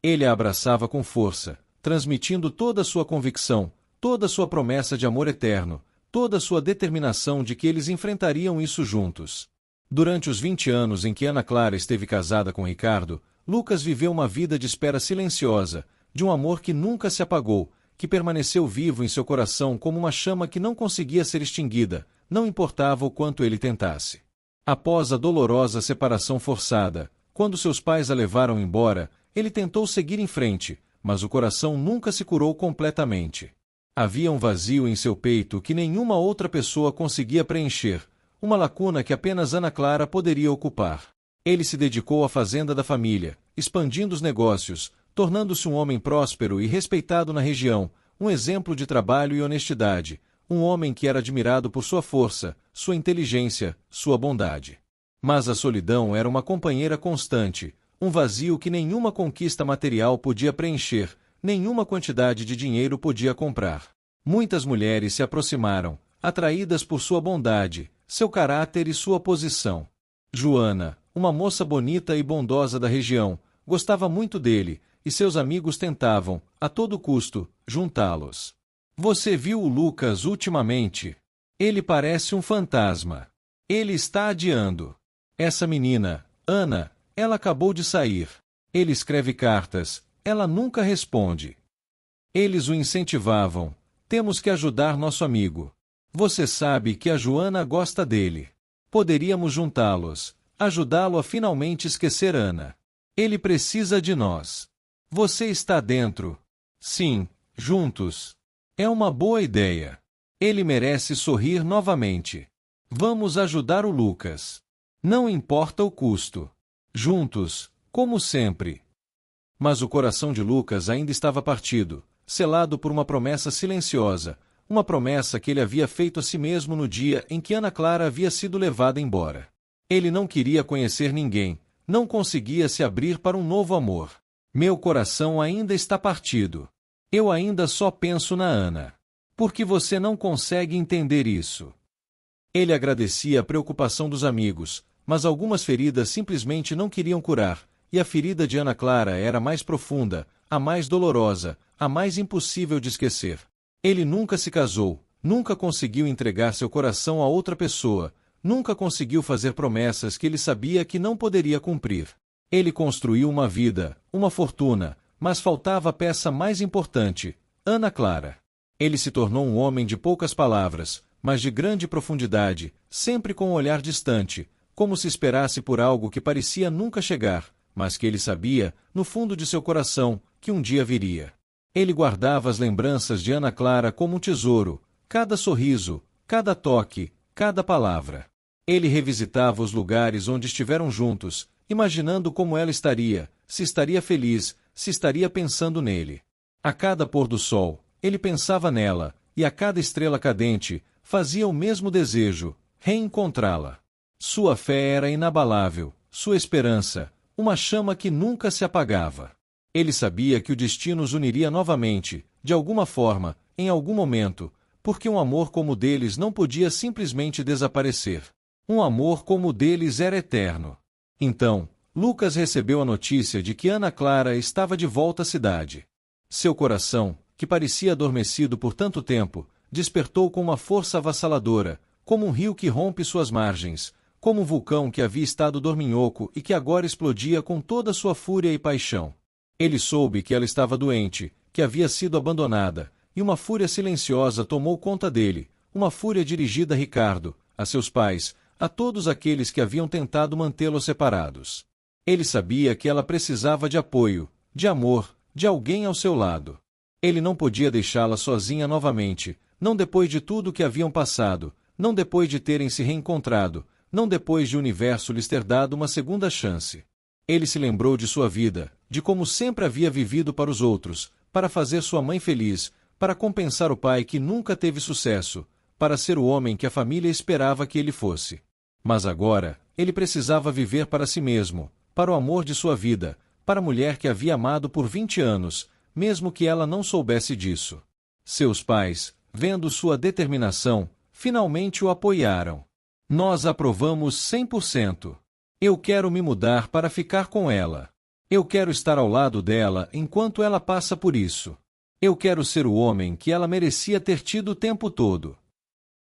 Ele a abraçava com força, transmitindo toda a sua convicção, toda a sua promessa de amor eterno, toda a sua determinação de que eles enfrentariam isso juntos. Durante os 20 anos em que Ana Clara esteve casada com Ricardo, Lucas viveu uma vida de espera silenciosa, de um amor que nunca se apagou, que permaneceu vivo em seu coração como uma chama que não conseguia ser extinguida, não importava o quanto ele tentasse. Após a dolorosa separação forçada, quando seus pais a levaram embora, ele tentou seguir em frente, mas o coração nunca se curou completamente. Havia um vazio em seu peito que nenhuma outra pessoa conseguia preencher, uma lacuna que apenas Ana Clara poderia ocupar. Ele se dedicou à fazenda da família, expandindo os negócios, tornando-se um homem próspero e respeitado na região, um exemplo de trabalho e honestidade, um homem que era admirado por sua força, sua inteligência, sua bondade. Mas a solidão era uma companheira constante, um vazio que nenhuma conquista material podia preencher, nenhuma quantidade de dinheiro podia comprar. Muitas mulheres se aproximaram, atraídas por sua bondade, seu caráter e sua posição. Joana, uma moça bonita e bondosa da região, gostava muito dele, e seus amigos tentavam, a todo custo, juntá-los. Você viu o Lucas ultimamente? Ele parece um fantasma. Ele está adiando. Essa menina, Ana, ela acabou de sair. Ele escreve cartas, ela nunca responde. Eles o incentivavam. Temos que ajudar nosso amigo. Você sabe que a Joana gosta dele. Poderíamos juntá-los, ajudá-lo a finalmente esquecer Ana. Ele precisa de nós. Você está dentro. Sim, juntos. É uma boa ideia. Ele merece sorrir novamente. Vamos ajudar o Lucas. Não importa o custo. Juntos, como sempre. Mas o coração de Lucas ainda estava partido, selado por uma promessa silenciosa, uma promessa que ele havia feito a si mesmo no dia em que Ana Clara havia sido levada embora. Ele não queria conhecer ninguém, não conseguia se abrir para um novo amor. Meu coração ainda está partido. Eu ainda só penso na Ana. Por que você não consegue entender isso? Ele agradecia a preocupação dos amigos, mas algumas feridas simplesmente não queriam curar, e a ferida de Ana Clara era a mais profunda, a mais dolorosa, a mais impossível de esquecer. Ele nunca se casou, nunca conseguiu entregar seu coração a outra pessoa, nunca conseguiu fazer promessas que ele sabia que não poderia cumprir. Ele construiu uma vida, uma fortuna, mas faltava a peça mais importante, Ana Clara. Ele se tornou um homem de poucas palavras, mas de grande profundidade, sempre com um olhar distante, como se esperasse por algo que parecia nunca chegar, mas que ele sabia, no fundo de seu coração, que um dia viria. Ele guardava as lembranças de Ana Clara como um tesouro, cada sorriso, cada toque, cada palavra. Ele revisitava os lugares onde estiveram juntos, imaginando como ela estaria, se estaria feliz, se estaria pensando nele. A cada pôr do sol, ele pensava nela, e a cada estrela cadente, fazia o mesmo desejo, reencontrá-la. Sua fé era inabalável, sua esperança, uma chama que nunca se apagava. Ele sabia que o destino os uniria novamente, de alguma forma, em algum momento, porque um amor como o deles não podia simplesmente desaparecer. Um amor como o deles era eterno. Então, Lucas recebeu a notícia de que Ana Clara estava de volta à cidade. Seu coração, que parecia adormecido por tanto tempo, despertou com uma força avassaladora, como um rio que rompe suas margens, como um vulcão que havia estado dorminhoco e que agora explodia com toda sua fúria e paixão. Ele soube que ela estava doente, que havia sido abandonada, e uma fúria silenciosa tomou conta dele, uma fúria dirigida a Ricardo, a seus pais, a todos aqueles que haviam tentado mantê-los separados. Ele sabia que ela precisava de apoio, de amor, de alguém ao seu lado. Ele não podia deixá-la sozinha novamente, não depois de tudo o que haviam passado, não depois de terem se reencontrado, não depois de o universo lhes ter dado uma segunda chance. Ele se lembrou de sua vida, de como sempre havia vivido para os outros, para fazer sua mãe feliz, para compensar o pai que nunca teve sucesso, para ser o homem que a família esperava que ele fosse. Mas agora, ele precisava viver para si mesmo, para o amor de sua vida, para a mulher que havia amado por 20 anos, mesmo que ela não soubesse disso. Seus pais, vendo sua determinação, finalmente o apoiaram. Nós aprovamos 100%. Eu quero me mudar para ficar com ela. Eu quero estar ao lado dela enquanto ela passa por isso. Eu quero ser o homem que ela merecia ter tido o tempo todo.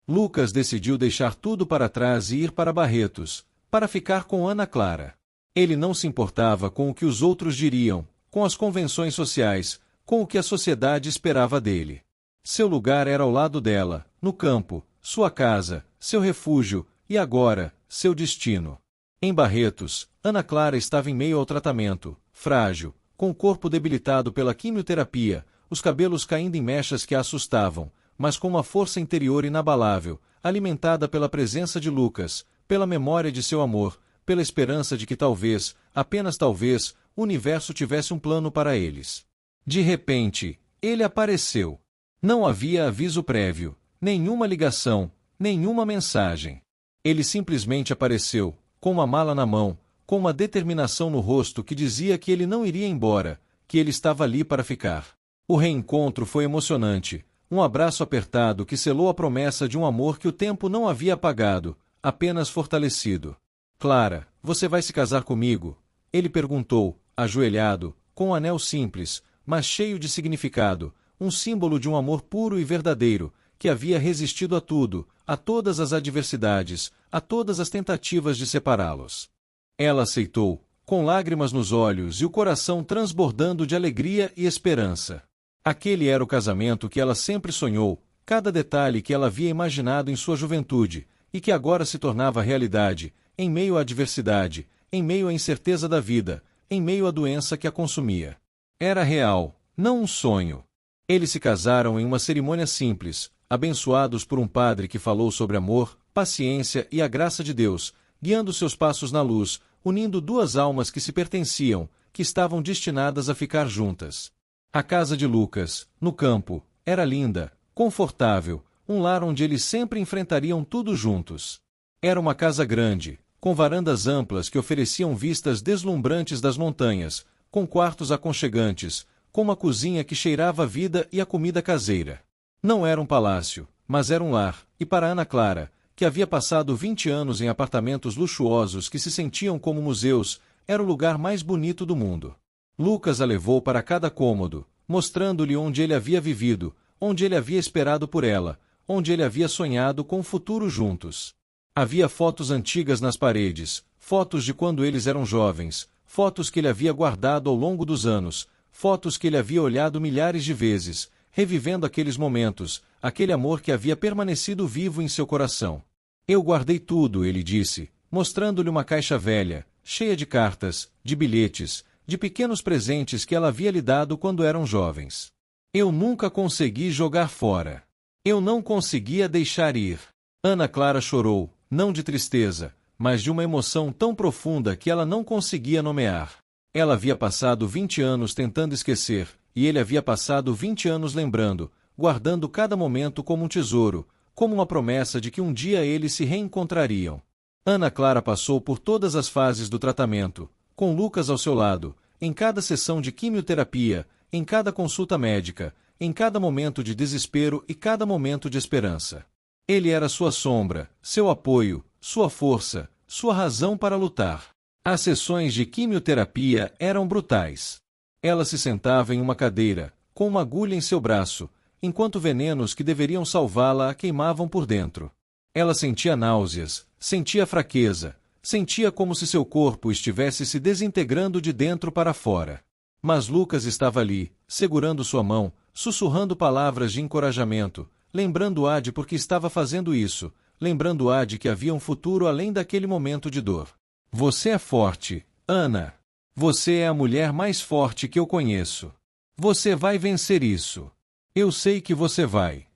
Lucas decidiu deixar tudo para trás e ir para Barretos, para ficar com Ana Clara. Ele não se importava com o que os outros diriam, com as convenções sociais, com o que a sociedade esperava dele. Seu lugar era ao lado dela, no campo, sua casa, seu refúgio, e agora, seu destino. Em Barretos, Ana Clara estava em meio ao tratamento, frágil, com o corpo debilitado pela quimioterapia, os cabelos caindo em mechas que a assustavam, mas com uma força interior inabalável, alimentada pela presença de Lucas, pela memória de seu amor, pela esperança de que talvez, apenas talvez, o universo tivesse um plano para eles. De repente, ele apareceu. Não havia aviso prévio, nenhuma ligação, nenhuma mensagem. Ele simplesmente apareceu, com uma mala na mão, com uma determinação no rosto que dizia que ele não iria embora, que ele estava ali para ficar. O reencontro foi emocionante, um abraço apertado que selou a promessa de um amor que o tempo não havia apagado, apenas fortalecido. Clara, você vai se casar comigo? Ele perguntou, ajoelhado, com um anel simples, mas cheio de significado, um símbolo de um amor puro e verdadeiro, que havia resistido a tudo, a todas as adversidades, a todas as tentativas de separá-los. Ela aceitou, com lágrimas nos olhos e o coração transbordando de alegria e esperança. Aquele era o casamento que ela sempre sonhou, cada detalhe que ela havia imaginado em sua juventude, e que agora se tornava realidade, em meio à adversidade, em meio à incerteza da vida, em meio à doença que a consumia. Era real, não um sonho. Eles se casaram em uma cerimônia simples, abençoados por um padre que falou sobre amor, paciência e a graça de Deus, guiando seus passos na luz, unindo duas almas que se pertenciam, que estavam destinadas a ficar juntas. A casa de Lucas, no campo, era linda, confortável, um lar onde eles sempre enfrentariam tudo juntos. Era uma casa grande, com varandas amplas que ofereciam vistas deslumbrantes das montanhas, com quartos aconchegantes, com uma cozinha que cheirava a vida e a comida caseira. Não era um palácio, mas era um lar, e para Ana Clara, que havia passado 20 anos em apartamentos luxuosos que se sentiam como museus, era o lugar mais bonito do mundo. Lucas a levou para cada cômodo, mostrando-lhe onde ele havia vivido, onde ele havia esperado por ela, onde ele havia sonhado com o futuro juntos. Havia fotos antigas nas paredes, fotos de quando eles eram jovens, fotos que ele havia guardado ao longo dos anos, fotos que ele havia olhado milhares de vezes, revivendo aqueles momentos, aquele amor que havia permanecido vivo em seu coração. Eu guardei tudo, ele disse, mostrando-lhe uma caixa velha, cheia de cartas, de bilhetes, de pequenos presentes que ela havia lhe dado quando eram jovens. Eu nunca consegui jogar fora. Eu não conseguia deixar ir. Ana Clara chorou, não de tristeza, mas de uma emoção tão profunda que ela não conseguia nomear. Ela havia passado 20 anos tentando esquecer, e ele havia passado 20 anos lembrando, guardando cada momento como um tesouro, como uma promessa de que um dia eles se reencontrariam. Ana Clara passou por todas as fases do tratamento, com Lucas ao seu lado, em cada sessão de quimioterapia, em cada consulta médica, em cada momento de desespero e cada momento de esperança. Ele era sua sombra, seu apoio, sua força, sua razão para lutar. As sessões de quimioterapia eram brutais. Ela se sentava em uma cadeira, com uma agulha em seu braço, enquanto venenos que deveriam salvá-la a queimavam por dentro. Ela sentia náuseas, sentia fraqueza, sentia como se seu corpo estivesse se desintegrando de dentro para fora. Mas Lucas estava ali, segurando sua mão, sussurrando palavras de encorajamento, lembrando-a de por que estava fazendo isso, lembrando-a de que havia um futuro além daquele momento de dor. Você é forte, Ana. Você é a mulher mais forte que eu conheço. Você vai vencer isso. Eu sei que você vai.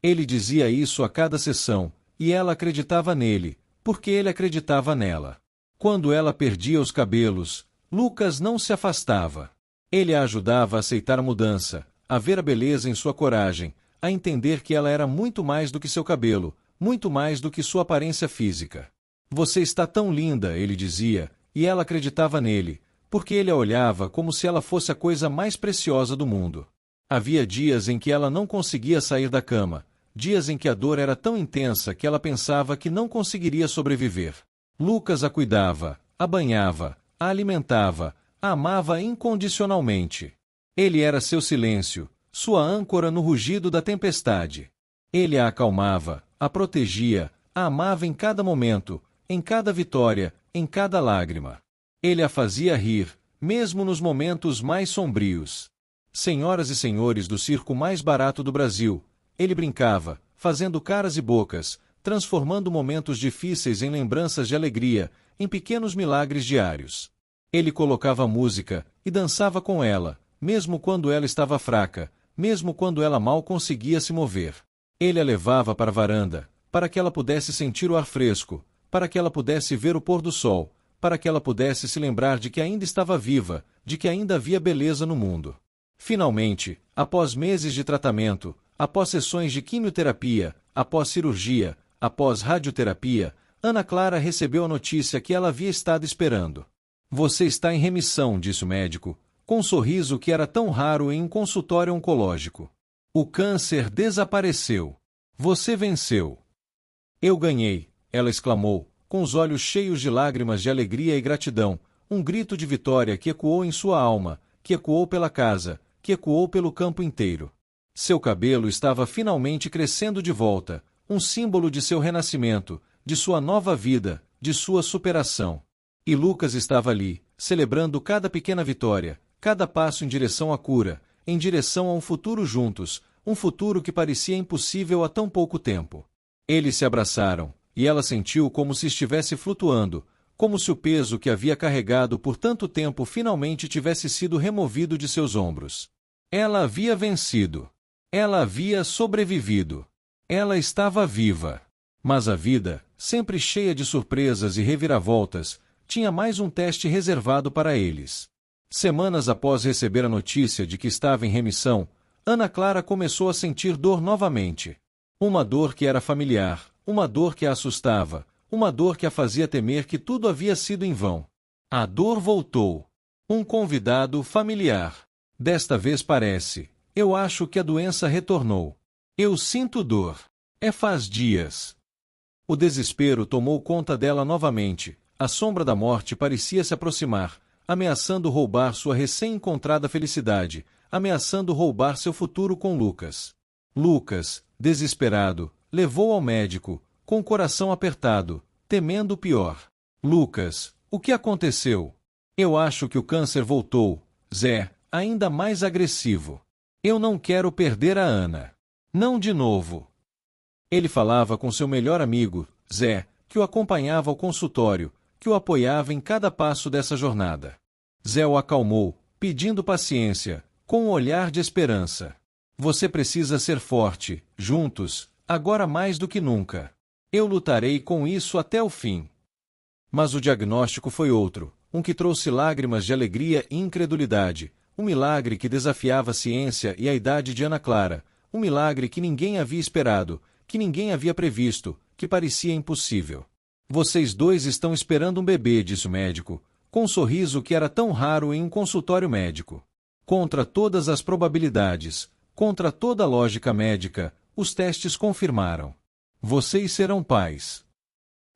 Ele dizia isso a cada sessão, e ela acreditava nele, porque ele acreditava nela. Quando ela perdia os cabelos, Lucas não se afastava. Ele a ajudava a aceitar a mudança, a ver a beleza em sua coragem, a entender que ela era muito mais do que seu cabelo, muito mais do que sua aparência física. Você está tão linda, ele dizia, e ela acreditava nele, porque ele a olhava como se ela fosse a coisa mais preciosa do mundo. Havia dias em que ela não conseguia sair da cama, dias em que a dor era tão intensa que ela pensava que não conseguiria sobreviver. Lucas a cuidava, a banhava, a alimentava, a amava incondicionalmente. Ele era seu silêncio, sua âncora no rugido da tempestade. Ele a acalmava, a protegia, a amava em cada momento, em cada vitória, em cada lágrima. Ele a fazia rir, mesmo nos momentos mais sombrios. Senhoras e senhores do circo mais barato do Brasil, ele brincava, fazendo caras e bocas, transformando momentos difíceis em lembranças de alegria, em pequenos milagres diários. Ele colocava música e dançava com ela, mesmo quando ela estava fraca, mesmo quando ela mal conseguia se mover. Ele a levava para a varanda, para que ela pudesse sentir o ar fresco, para que ela pudesse ver o pôr do sol, para que ela pudesse se lembrar de que ainda estava viva, de que ainda havia beleza no mundo. Finalmente, após meses de tratamento, após sessões de quimioterapia, após cirurgia, após radioterapia, Ana Clara recebeu a notícia que ela havia estado esperando. Você está em remissão, disse o médico, com um sorriso que era tão raro em um consultório oncológico. O câncer desapareceu. Você venceu. Eu ganhei, ela exclamou, com os olhos cheios de lágrimas de alegria e gratidão, um grito de vitória que ecoou em sua alma, que ecoou pela casa, que ecoou pelo campo inteiro. Seu cabelo estava finalmente crescendo de volta, um símbolo de seu renascimento, de sua nova vida, de sua superação. E Lucas estava ali, celebrando cada pequena vitória, cada passo em direção à cura, em direção a um futuro juntos, um futuro que parecia impossível há tão pouco tempo. Eles se abraçaram, e ela sentiu como se estivesse flutuando, como se o peso que havia carregado por tanto tempo finalmente tivesse sido removido de seus ombros. Ela havia vencido. Ela havia sobrevivido. Ela estava viva. Mas a vida, sempre cheia de surpresas e reviravoltas, tinha mais um teste reservado para eles. Semanas após receber a notícia de que estava em remissão, Ana Clara começou a sentir dor novamente. Uma dor que era familiar, uma dor que a assustava, uma dor que a fazia temer que tudo havia sido em vão. A dor voltou. Um convidado familiar. Desta vez parece. Eu acho que a doença retornou. Eu sinto dor. Faz dias. O desespero tomou conta dela novamente. A sombra da morte parecia se aproximar, ameaçando roubar sua recém-encontrada felicidade, ameaçando roubar seu futuro com Lucas. Lucas, desesperado, levou ao médico, com o coração apertado, temendo o pior. Lucas, o que aconteceu? Eu acho que o câncer voltou, Zé, ainda mais agressivo. Eu não quero perder a Ana. Não de novo. Ele falava com seu melhor amigo, Zé, que o acompanhava ao consultório, que o apoiava em cada passo dessa jornada. Zé o acalmou, pedindo paciência, com um olhar de esperança. Você precisa ser forte, juntos, agora mais do que nunca. Eu lutarei com isso até o fim. Mas o diagnóstico foi outro, um que trouxe lágrimas de alegria e incredulidade, um milagre que desafiava a ciência e a idade de Ana Clara, um milagre que ninguém havia esperado, que ninguém havia previsto, que parecia impossível. Vocês dois estão esperando um bebê, disse o médico, com um sorriso que era tão raro em um consultório médico. Contra todas as probabilidades, contra toda a lógica médica, os testes confirmaram. Vocês serão pais.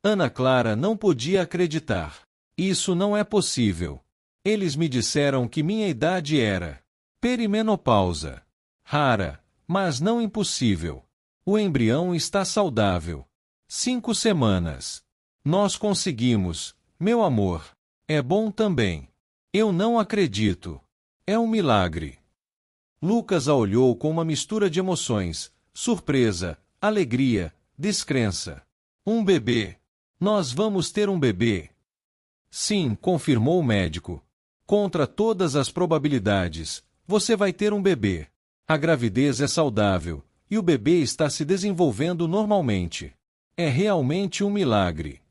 Ana Clara não podia acreditar. Isso não é possível. Eles me disseram que minha idade era perimenopausa. Rara, mas não impossível. O embrião está saudável. 5 semanas. Nós conseguimos, meu amor. É bom também. Eu não acredito. É um milagre. Lucas a olhou com uma mistura de emoções, surpresa, alegria, descrença. Um bebê. Nós vamos ter um bebê. Sim, confirmou o médico. Contra todas as probabilidades, você vai ter um bebê. A gravidez é saudável, e o bebê está se desenvolvendo normalmente. É realmente um milagre.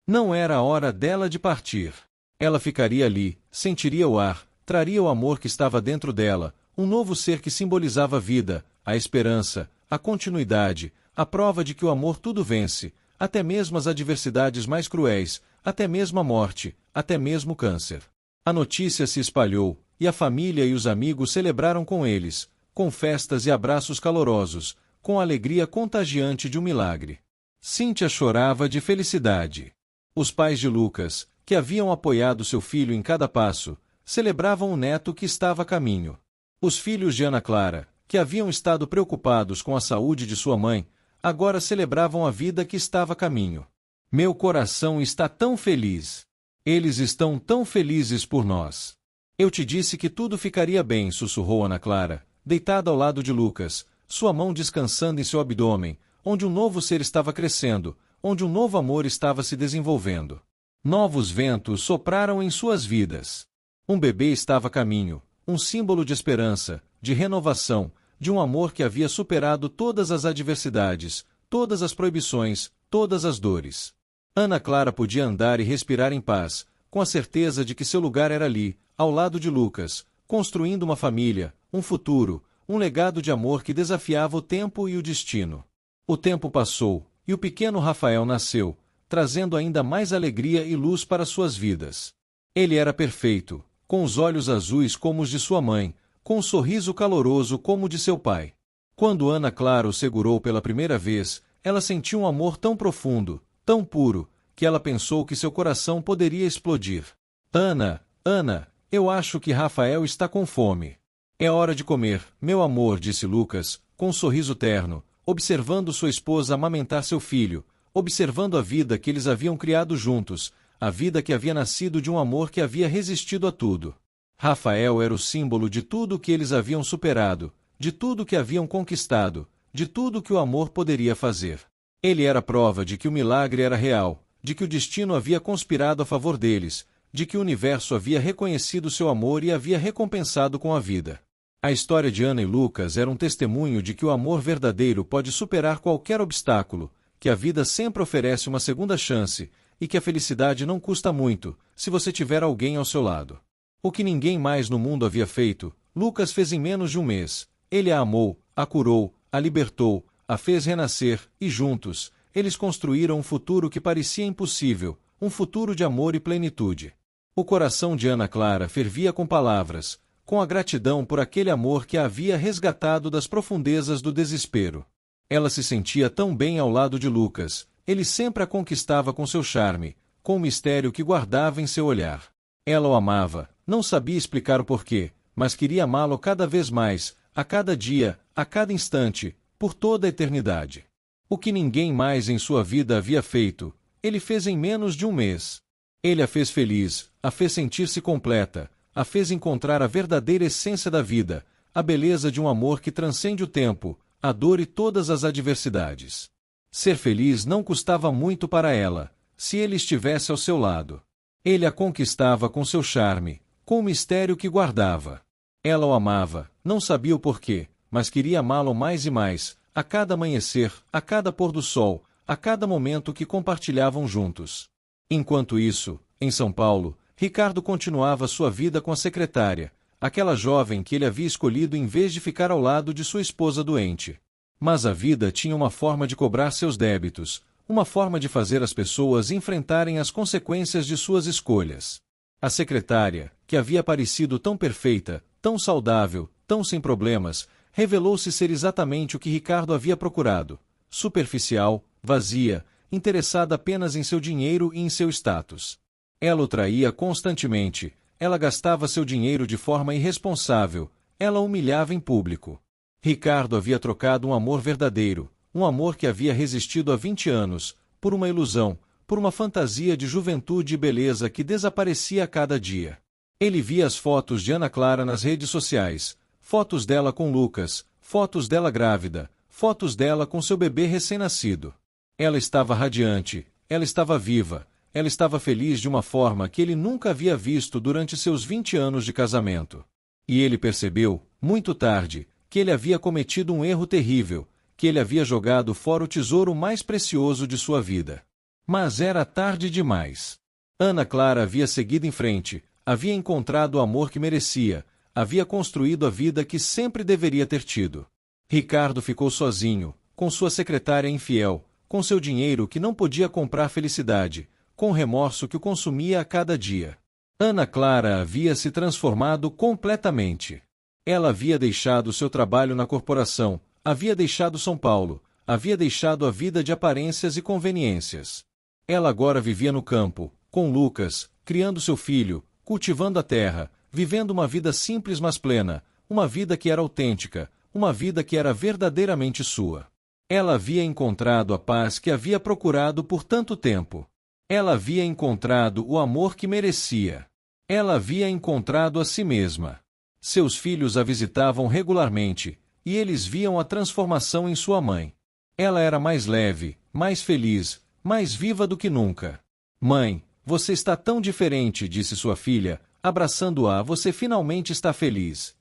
Não era a hora dela de partir. Ela ficaria ali, sentiria o ar, traria o amor que estava dentro dela, um novo ser que simbolizava a vida, a esperança, a continuidade, a prova de que o amor tudo vence, até mesmo as adversidades mais cruéis, até mesmo a morte, até mesmo o câncer. A notícia se espalhou, e a família e os amigos celebraram com eles, com festas e abraços calorosos, com a alegria contagiante de um milagre. Cíntia chorava de felicidade. Os pais de Lucas, que haviam apoiado seu filho em cada passo, celebravam o neto que estava a caminho. Os filhos de Ana Clara, que haviam estado preocupados com a saúde de sua mãe, agora celebravam a vida que estava a caminho. Meu coração está tão feliz. Eles estão tão felizes por nós. Eu te disse que tudo ficaria bem, sussurrou Ana Clara, deitada ao lado de Lucas, sua mão descansando em seu abdômen, onde um novo ser estava crescendo, onde um novo amor estava se desenvolvendo. Novos ventos sopraram em suas vidas. Um bebê estava a caminho, um símbolo de esperança, de renovação, de um amor que havia superado todas as adversidades, todas as proibições, todas as dores. Ana Clara podia andar e respirar em paz, com a certeza de que seu lugar era ali, ao lado de Lucas, construindo uma família, um futuro, um legado de amor que desafiava o tempo e o destino. O tempo passou, e o pequeno Rafael nasceu, trazendo ainda mais alegria e luz para suas vidas. Ele era perfeito, com os olhos azuis como os de sua mãe, com um sorriso caloroso como o de seu pai. Quando Ana Clara o segurou pela primeira vez, ela sentiu um amor tão profundo, tão puro, que ela pensou que seu coração poderia explodir. Ana, eu acho que Rafael está com fome. É hora de comer, meu amor, disse Lucas, com um sorriso terno, observando sua esposa amamentar seu filho, observando a vida que eles haviam criado juntos, a vida que havia nascido de um amor que havia resistido a tudo. Rafael era o símbolo de tudo que eles haviam superado, de tudo que haviam conquistado, de tudo que o amor poderia fazer. Ele era prova de que o milagre era real, de que o destino havia conspirado a favor deles, de que o universo havia reconhecido seu amor e havia recompensado com a vida. A história de Ana e Lucas era um testemunho de que o amor verdadeiro pode superar qualquer obstáculo, que a vida sempre oferece uma segunda chance, e que a felicidade não custa muito, se você tiver alguém ao seu lado. O que ninguém mais no mundo havia feito, Lucas fez em menos de um mês. Ele a amou, a curou, a libertou, a fez renascer, e juntos, eles construíram um futuro que parecia impossível, um futuro de amor e plenitude. O coração de Ana Clara fervia com palavras, com a gratidão por aquele amor que a havia resgatado das profundezas do desespero. Ela se sentia tão bem ao lado de Lucas, ele sempre a conquistava com seu charme, com o mistério que guardava em seu olhar. Ela o amava, não sabia explicar o porquê, mas queria amá-lo cada vez mais, a cada dia, a cada instante, por toda a eternidade. O que ninguém mais em sua vida havia feito, ele fez em menos de um mês. Ele a fez feliz, a fez sentir-se completa, a fez encontrar a verdadeira essência da vida, a beleza de um amor que transcende o tempo, a dor e todas as adversidades. Ser feliz não custava muito para ela, se ele estivesse ao seu lado. Ele a conquistava com seu charme, com o mistério que guardava. Ela o amava, não sabia o porquê, mas queria amá-lo mais e mais, a cada amanhecer, a cada pôr do sol, a cada momento que compartilhavam juntos. Enquanto isso, em São Paulo, Ricardo continuava sua vida com a secretária, aquela jovem que ele havia escolhido em vez de ficar ao lado de sua esposa doente. Mas a vida tinha uma forma de cobrar seus débitos, uma forma de fazer as pessoas enfrentarem as consequências de suas escolhas. A secretária, que havia parecido tão perfeita, tão saudável, tão sem problemas, revelou-se ser exatamente o que Ricardo havia procurado: superficial, vazia, interessada apenas em seu dinheiro e em seu status. Ela o traía constantemente, ela gastava seu dinheiro de forma irresponsável, ela o humilhava em público. Ricardo havia trocado um amor verdadeiro, um amor que havia resistido há 20 anos, por uma ilusão, por uma fantasia de juventude e beleza que desaparecia a cada dia. Ele via as fotos de Ana Clara nas redes sociais, fotos dela com Lucas, fotos dela grávida, fotos dela com seu bebê recém-nascido. Ela estava radiante, ela estava viva, ela estava feliz de uma forma que ele nunca havia visto durante seus 20 anos de casamento. E ele percebeu, muito tarde, que ele havia cometido um erro terrível, que ele havia jogado fora o tesouro mais precioso de sua vida. Mas era tarde demais. Ana Clara havia seguido em frente, havia encontrado o amor que merecia, havia construído a vida que sempre deveria ter tido. Ricardo ficou sozinho, com sua secretária infiel, com seu dinheiro que não podia comprar felicidade, com o remorso que o consumia a cada dia. Ana Clara havia se transformado completamente. Ela havia deixado seu trabalho na corporação, havia deixado São Paulo, havia deixado a vida de aparências e conveniências. Ela agora vivia no campo, com Lucas, criando seu filho, cultivando a terra, vivendo uma vida simples mas plena, uma vida que era autêntica, uma vida que era verdadeiramente sua. Ela havia encontrado a paz que havia procurado por tanto tempo. Ela havia encontrado o amor que merecia. Ela havia encontrado a si mesma. Seus filhos a visitavam regularmente, e eles viam a transformação em sua mãe. Ela era mais leve, mais feliz, mais viva do que nunca. Mãe, você está tão diferente, disse sua filha, abraçando-a. Você finalmente está feliz.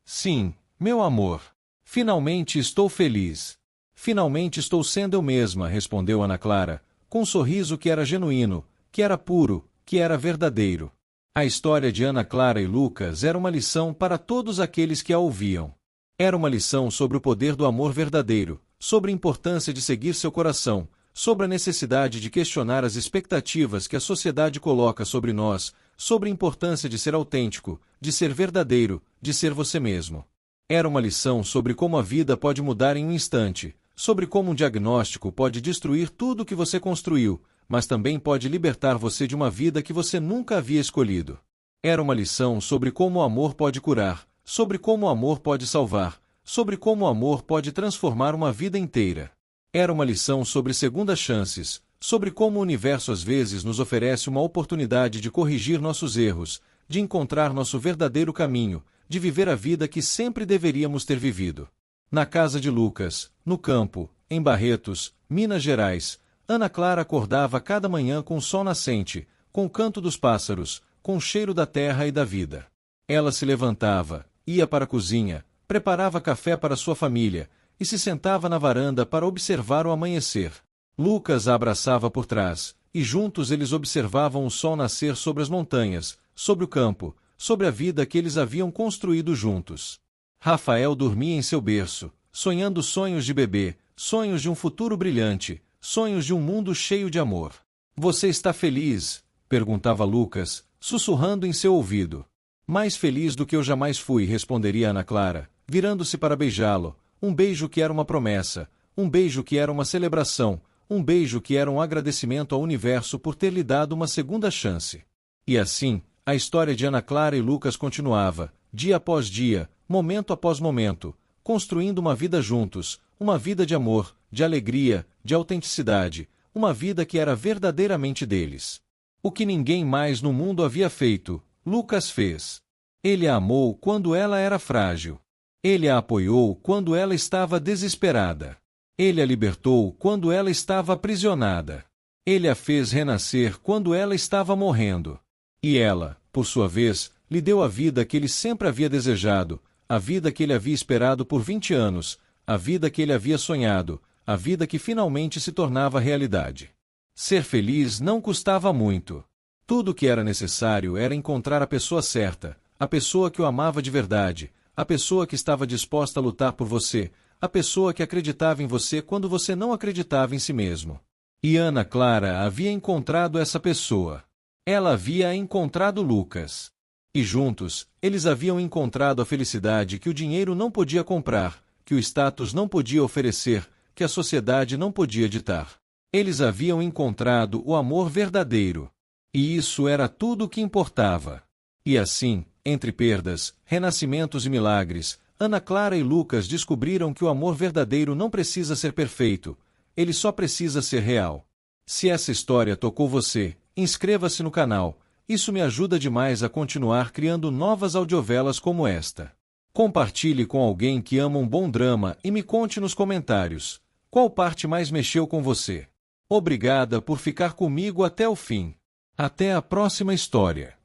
Sim, meu amor. Finalmente estou feliz. Finalmente estou sendo eu mesma, respondeu Ana Clara, com um sorriso que era genuíno, que era puro, que era verdadeiro. A história de Ana Clara e Lucas era uma lição para todos aqueles que a ouviam. Era uma lição sobre o poder do amor verdadeiro, sobre a importância de seguir seu coração, sobre a necessidade de questionar as expectativas que a sociedade coloca sobre nós, sobre a importância de ser autêntico, de ser verdadeiro, de ser você mesmo. Era uma lição sobre como a vida pode mudar em um instante, sobre como um diagnóstico pode destruir tudo o que você construiu, mas também pode libertar você de uma vida que você nunca havia escolhido. Era uma lição sobre como o amor pode curar, sobre como o amor pode salvar, sobre como o amor pode transformar uma vida inteira. Era uma lição sobre segundas chances, sobre como o universo às vezes nos oferece uma oportunidade de corrigir nossos erros, de encontrar nosso verdadeiro caminho, de viver a vida que sempre deveríamos ter vivido. Na casa de Lucas, no campo, em Barretos, Minas Gerais, Ana Clara acordava cada manhã com o sol nascente, com o canto dos pássaros, com o cheiro da terra e da vida. Ela se levantava, ia para a cozinha, preparava café para sua família, e se sentava na varanda para observar o amanhecer. Lucas a abraçava por trás, e juntos eles observavam o sol nascer sobre as montanhas, sobre o campo, sobre a vida que eles haviam construído juntos. Rafael dormia em seu berço, sonhando sonhos de bebê, sonhos de um futuro brilhante, sonhos de um mundo cheio de amor. Você está feliz? Perguntava Lucas, sussurrando em seu ouvido. Mais feliz do que eu jamais fui, responderia Ana Clara, virando-se para beijá-lo, um beijo que era uma promessa, um beijo que era uma celebração, um beijo que era um agradecimento ao universo por ter lhe dado uma segunda chance. E assim, a história de Ana Clara e Lucas continuava, dia após dia, momento após momento, construindo uma vida juntos, uma vida de amor, de alegria, de autenticidade, uma vida que era verdadeiramente deles. O que ninguém mais no mundo havia feito, Lucas fez. Ele a amou quando ela era frágil. Ele a apoiou quando ela estava desesperada. Ele a libertou quando ela estava aprisionada. Ele a fez renascer quando ela estava morrendo. E ela, por sua vez, lhe deu a vida que ele sempre havia desejado, a vida que ele havia esperado por 20 anos, a vida que ele havia sonhado, a vida que finalmente se tornava realidade. Ser feliz não custava muito. Tudo o que era necessário era encontrar a pessoa certa, a pessoa que o amava de verdade, a pessoa que estava disposta a lutar por você, a pessoa que acreditava em você quando você não acreditava em si mesmo. E Ana Clara havia encontrado essa pessoa. Ela havia encontrado Lucas. E juntos, eles haviam encontrado a felicidade que o dinheiro não podia comprar, que o status não podia oferecer, que a sociedade não podia ditar. Eles haviam encontrado o amor verdadeiro. E isso era tudo o que importava. E assim, entre perdas, renascimentos e milagres, Ana Clara e Lucas descobriram que o amor verdadeiro não precisa ser perfeito, ele só precisa ser real. Se essa história tocou você, inscreva-se no canal, isso me ajuda demais a continuar criando novas audiovelas como esta. Compartilhe com alguém que ama um bom drama e me conte nos comentários qual parte mais mexeu com você. Obrigada por ficar comigo até o fim. Até a próxima história.